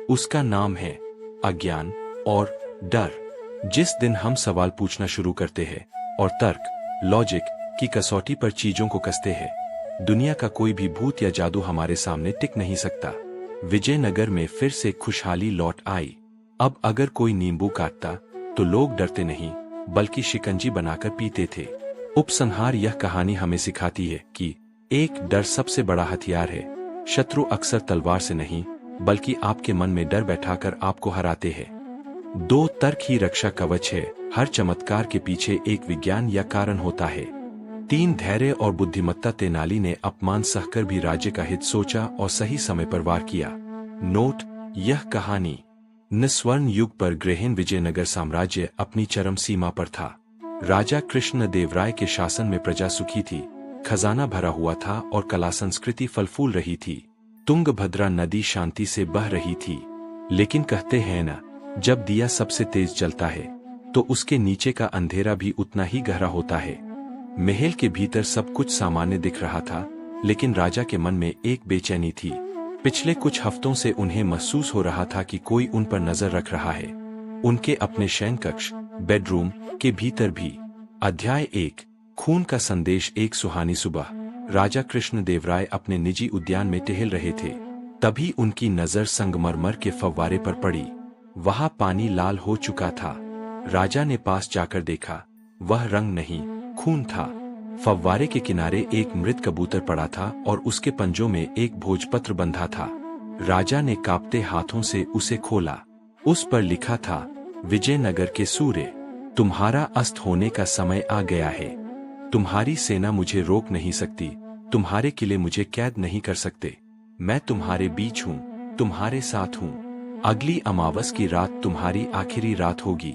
उसका नाम है अज्ञान और डर। जिस दिन हम सवाल पूछना शुरू करते हैं और तर्क, लॉजिक की कसौटी पर चीजों को कसते हैं, दुनिया का कोई भी भूत या जादू हमारे सामने टिक नहीं सकता। विजयनगर में फिर से खुशहाली लौट आई। अब अगर कोई नींबू काटता तो लोग डरते नहीं, बल्कि शिकंजी बनाकर पीते थे। उपसंहार। यह कहानी हमें सिखाती है कि एक डर सबसे बड़ा हथियार है। शत्रु अक्सर तलवार से नहीं, बल्कि आपके मन में डर बैठाकर आपको हराते हैं। 2 तर्क ही रक्षा कवच है। हर चमत्कार के पीछे एक विज्ञान या कारण होता है। 3 धैर्य और बुद्धिमत्ता। तेनाली ने अपमान सहकर भी राज्य का हित सोचा और सही समय पर वार किया। नोट, यह कहानी न स्वर्ण युग पर ग्रहण विजयनगर साम्राज्य अपनी चरम सीमा पर था। राजा कृष्णदेवराय के शासन में प्रजा सुखी थी, खजाना भरा हुआ था और कला संस्कृति फल फूल रही थी। तुंगभद्रा नदी शांति से बह रही थी। लेकिन कहते हैं ना, जब दिया सबसे तेज जलता है, तो उसके नीचे का अंधेरा भी उतना ही गहरा होता है। महल के भीतर सब कुछ सामान्य दिख रहा था, लेकिन राजा के मन में एक बेचैनी थी। पिछले कुछ हफ्तों से उन्हें महसूस हो रहा था कि कोई उन पर नजर रख रहा है, उनके अपने शयन कक्ष, बेडरूम के भीतर भी। अध्याय 1 खून का संदेश। एक सुहानी सुबह राजा कृष्णदेवराय अपने निजी उद्यान में टहल रहे थे। तभी उनकी नजर संगमरमर के फव्वारे पर पड़ी। वहां पानी लाल हो चुका था। राजा ने पास जाकर देखा, वह रंग नहीं, खून था। फव्वारे के किनारे एक मृत कबूतर पड़ा था और उसके पंजों में एक भोजपत्र बंधा था। राजा ने कांपते हाथों से उसे खोला। उस पर लिखा था, विजयनगर के सूर्य, तुम्हारा अस्त होने का समय आ गया है। तुम्हारी सेना मुझे रोक नहीं सकती, तुम्हारे किले मुझे कैद नहीं कर सकते। मैं तुम्हारे बीच हूँ, तुम्हारे साथ हूँ। अगली अमावस की रात तुम्हारी आखिरी रात होगी।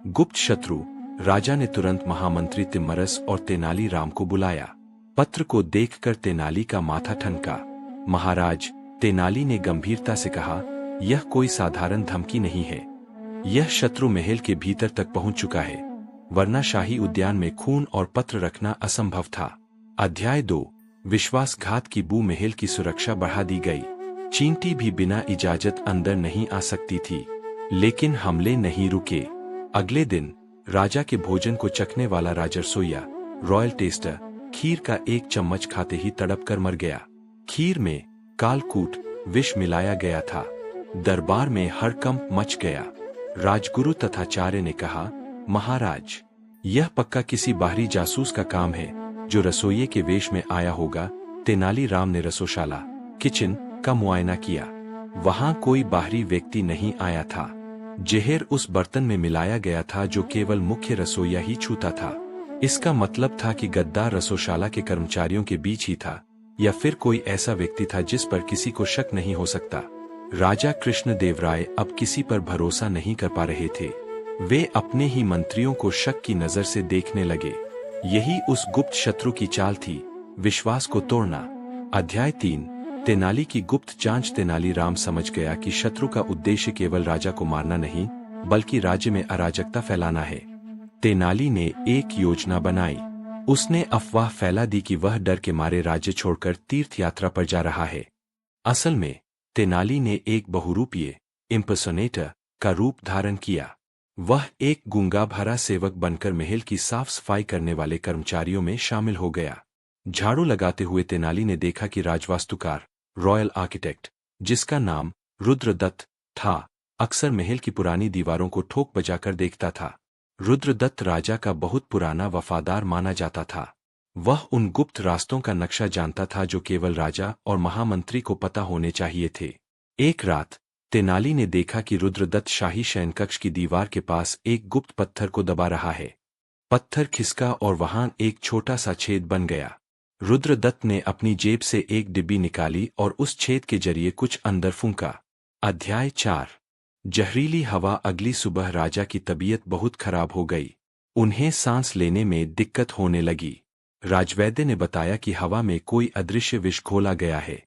गुप्त शत्रु। राजा ने तुरंत महामंत्री तिम्मरस और तेनाली राम को बुलाया। पत्र को देखकर तेनाली का माथा ठनका। महाराज, तेनाली ने गंभीरता से कहा, यह कोई साधारण धमकी नहीं है। यह शत्रु महल के भीतर तक पहुंच चुका है, वरना शाही उद्यान में खून और पत्र रखना असंभव था। अध्याय 2 विश्वासघात की बू। महल की सुरक्षा बढ़ा दी गई। चींटी भी बिना इजाजत अंदर नहीं आ सकती थी। लेकिन हमले नहीं रुके। अगले दिन राजा के भोजन को चखने वाला राजरसोइया, रॉयल टेस्टर, खीर का एक चम्मच खाते ही तड़प कर मर गया। खीर में कालकूट विष मिलाया गया था। दरबार में हड़कंप मच गया। राजगुरु तथाचार्य ने कहा, महाराज, यह पक्का किसी बाहरी जासूस का काम है जो रसोइये के वेश में आया होगा। तेनाली राम ने रसोशाला, किचन का मुआयना किया। वहां कोई बाहरी व्यक्ति नहीं आया था। जहर उस बर्तन में मिलाया गया था जो केवल मुख्य रसोइया ही छूता था। इसका मतलब था कि गद्दार रसोशाला के कर्मचारियों के बीच ही था, या फिर कोई ऐसा व्यक्ति था जिस पर किसी को शक नहीं हो सकता। राजा कृष्णदेवराय अब किसी पर भरोसा नहीं कर पा रहे थे। वे अपने ही मंत्रियों को शक की नजर से देखने लगे। यही उस गुप्त शत्रु की चाल थी, विश्वास को तोड़ना। अध्याय 3, तेनाली की गुप्त जांच। तेनालीराम समझ गया कि शत्रु का उद्देश्य केवल राजा को मारना नहीं, बल्कि राज्य में अराजकता फैलाना है। तेनाली ने एक योजना बनाई। उसने अफवाह फैला दी कि वह डर के मारे राज्य छोड़कर तीर्थ यात्रा पर जा रहा है। असल में तेनाली ने एक बहुरूपीय इम्पर्सोनेटर का रूप धारण किया। वह एक गूंगा भरा सेवक बनकर महल की साफ सफाई करने वाले कर्मचारियों में शामिल हो गया। झाड़ू लगाते हुए तेनाली ने देखा कि राजवास्तुकार, रॉयल आर्किटेक्ट, जिसका नाम रुद्रदत्त था, अक्सर महल की पुरानी दीवारों को ठोक बजाकर देखता था। रुद्रदत्त राजा का बहुत पुराना वफादार माना जाता था। वह उन गुप्त रास्तों का नक्शा जानता था जो केवल राजा और महामंत्री को पता होने चाहिए थे। एक रात तेनाली ने देखा कि रुद्रदत्त शाही शयनकक्ष की दीवार के पास एक गुप्त पत्थर को दबा रहा है। पत्थर खिसका और वहां एक छोटा सा छेद बन गया। रुद्रदत्त ने अपनी जेब से एक डिब्बी निकाली और उस छेद के जरिए कुछ अंदर फूंका। अध्याय 4, जहरीली हवा। अगली सुबह राजा की तबीयत बहुत खराब हो गई। उन्हें सांस लेने में दिक्कत होने लगी। राजवैद्य ने बताया कि हवा में कोई अदृश्य विष घोला गया है।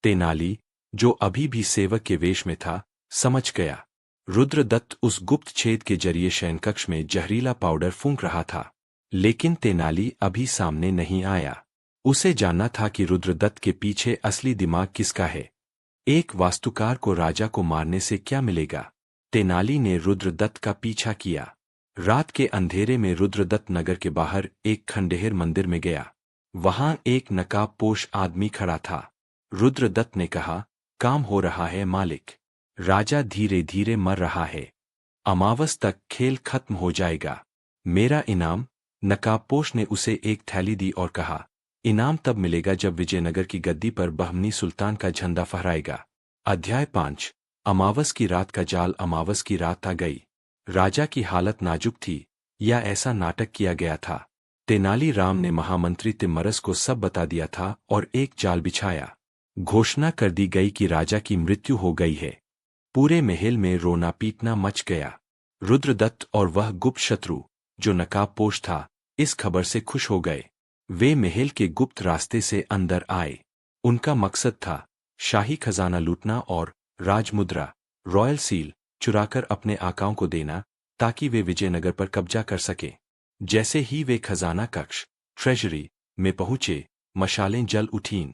तेनाली, जो अभी भी सेवक के वेश में था, समझ गया। रुद्रदत्त उस गुप्त छेद के जरिए शयनकक्ष में जहरीला पाउडर फूंक रहा था। लेकिन तेनाली अभी सामने नहीं आया। उसे जानना था कि रुद्रदत्त के पीछे असली दिमाग किसका है। एक वास्तुकार को राजा को मारने से क्या मिलेगा? तेनाली ने रुद्रदत्त का पीछा किया। रात के अंधेरे में रुद्रदत्त नगर के बाहर एक खंडहर मंदिर में गया। वहां एक नकाबपोश आदमी खड़ा था। रुद्रदत्त ने कहा, काम हो रहा है मालिक। राजा धीरे धीरे मर रहा है। अमावस तक खेल खत्म हो जाएगा। मेरा इनाम? नकाबपोश ने उसे एक थैली दी और कहा, इनाम तब मिलेगा जब विजयनगर की गद्दी पर बहमनी सुल्तान का झंडा फहराएगा। अध्याय 5, अमावस की रात का जाल। अमावस की रात आ गई। राजा की हालत नाजुक थी, या ऐसा नाटक किया गया था। तेनालीराम ने महामंत्री तिम्मरस को सब बता दिया था और एक जाल बिछाया। घोषणा कर दी गई कि राजा की मृत्यु हो गई है। पूरे महल में रोना पीटना मच गया। रुद्रदत्त और वह गुप्त शत्रु, जो नकाबपोश था, इस खबर से खुश हो गए। वे महल के गुप्त रास्ते से अंदर आए। उनका मकसद था शाही खजाना लूटना और राजमुद्रा, रॉयल सील, चुराकर अपने आकाओं को देना, ताकि वे विजयनगर पर कब्जा कर सकें। जैसे ही वे खजाना कक्ष, ट्रेजरी, में पहुंचे, मशालें जल उठीं।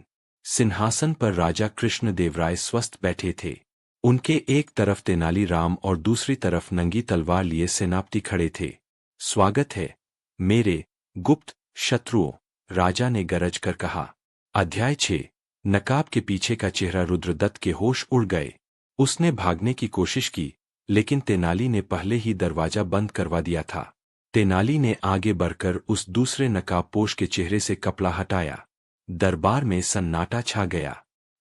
सिंहासन पर राजा कृष्णदेवराय स्वस्थ बैठे थे। उनके एक तरफ तेनालीराम और दूसरी तरफ नंगी तलवार लिए सेनापति खड़े थे। स्वागत है मेरे गुप्त शत्रुओं, राजा ने गरज कर कहा। अध्याय 6, नकाब के पीछे का चेहरा। रुद्रदत्त के होश उड़ गए। उसने भागने की कोशिश की, लेकिन तेनाली ने पहले ही दरवाजा बंद करवा दिया था। तेनाली ने आगे बढ़कर उस दूसरे नकाबपोश के चेहरे से कपड़ा हटाया। दरबार में सन्नाटा छा गया।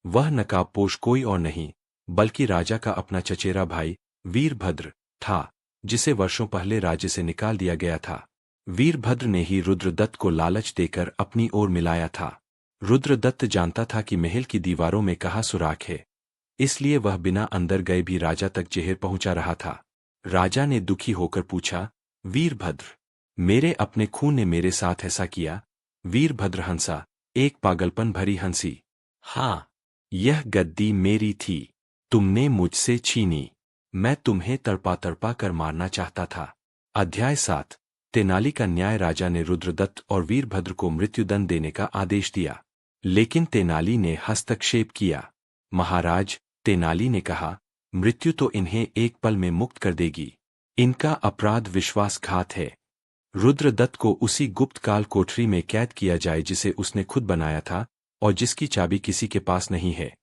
वह नकाबपोश कोई और नहीं, बल्कि राजा का अपना चचेरा भाई वीरभद्र था, जिसे वर्षों पहले राज्य से निकाल दिया गया था। वीरभद्र ने ही रुद्रदत्त को लालच देकर अपनी ओर मिलाया था। रुद्रदत्त जानता था कि महल की दीवारों में कहाँ सुराख है, इसलिए वह बिना अंदर गए भी राजा तक जहर पहुंचा रहा था। राजा ने दुखी होकर पूछा, वीरभद्र, मेरे अपने खून ने मेरे साथ ऐसा किया? वीरभद्र हंसा, एक पागलपन भरी हंसी। हाँ, यह गद्दी मेरी थी, तुमने मुझसे छीनी। मैं तुम्हें तड़पा तड़पा कर मारना चाहता था। अध्याय 7, तेनाली का न्याय। राजा ने रुद्रदत्त और वीरभद्र को मृत्युदंड देने का आदेश दिया, लेकिन तेनाली ने हस्तक्षेप किया। महाराज, तेनाली ने कहा, मृत्यु तो इन्हें एक पल में मुक्त कर देगी। इनका अपराध विश्वासघात है। रुद्रदत्त को उसी गुप्त काल कोठरी में कैद किया जाए जिसे उसने खुद बनाया था और जिसकी चाबी किसी के पास नहीं है।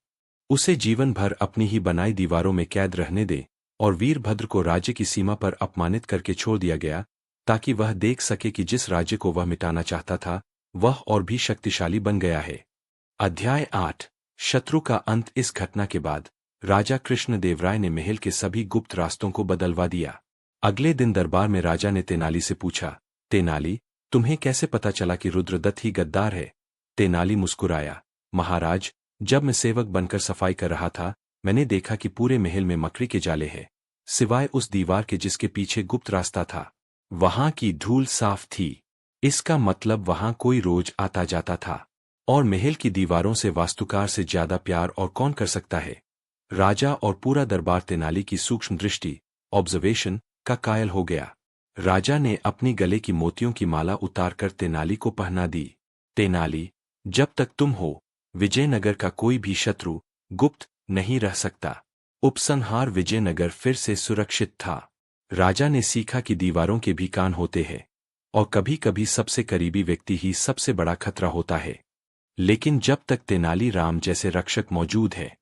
उसे जीवन भर अपनी ही बनाई दीवारों में कैद रहने दे, और वीरभद्र को राज्य की सीमा पर अपमानित करके छोड़ दिया गया, ताकि वह देख सके कि जिस राज्य को वह मिटाना चाहता था, वह और भी शक्तिशाली बन गया है। अध्याय 8, शत्रु का अंत। इस घटना के बाद राजा कृष्णदेवराय ने महल के सभी गुप्त रास्तों को बदलवा दिया। अगले दिन दरबार में राजा ने तेनाली से पूछा, तेनाली, तुम्हें कैसे पता चला कि रुद्रदत्त ही गद्दार है? तेनाली मुस्कुराया, महाराज, जब मैं सेवक बनकर सफाई कर रहा था, मैंने देखा कि पूरे महल में मकड़ी के जाले हैं, सिवाय उस दीवार के जिसके पीछे गुप्त रास्ता था। वहां की धूल साफ थी। इसका मतलब वहां कोई रोज आता जाता था। और महल की दीवारों से वास्तुकार से ज्यादा प्यार और कौन कर सकता है? राजा और पूरा दरबार तेनाली की सूक्ष्म दृष्टि, ऑब्जर्वेशन, का कायल हो गया। राजा ने अपनी गले की मोतियों की माला उतारकर तेनाली को पहना दी। तेनाली, जब तक तुम हो, विजयनगर का कोई भी शत्रु गुप्त नहीं रह सकता। उपसंहार विजयनगर फिर से सुरक्षित था। राजा ने सीखा कि दीवारों के भी कान होते हैं, और कभी कभी सबसे करीबी व्यक्ति ही सबसे बड़ा खतरा होता है। लेकिन जब तक तेनाली राम जैसे रक्षक मौजूद है,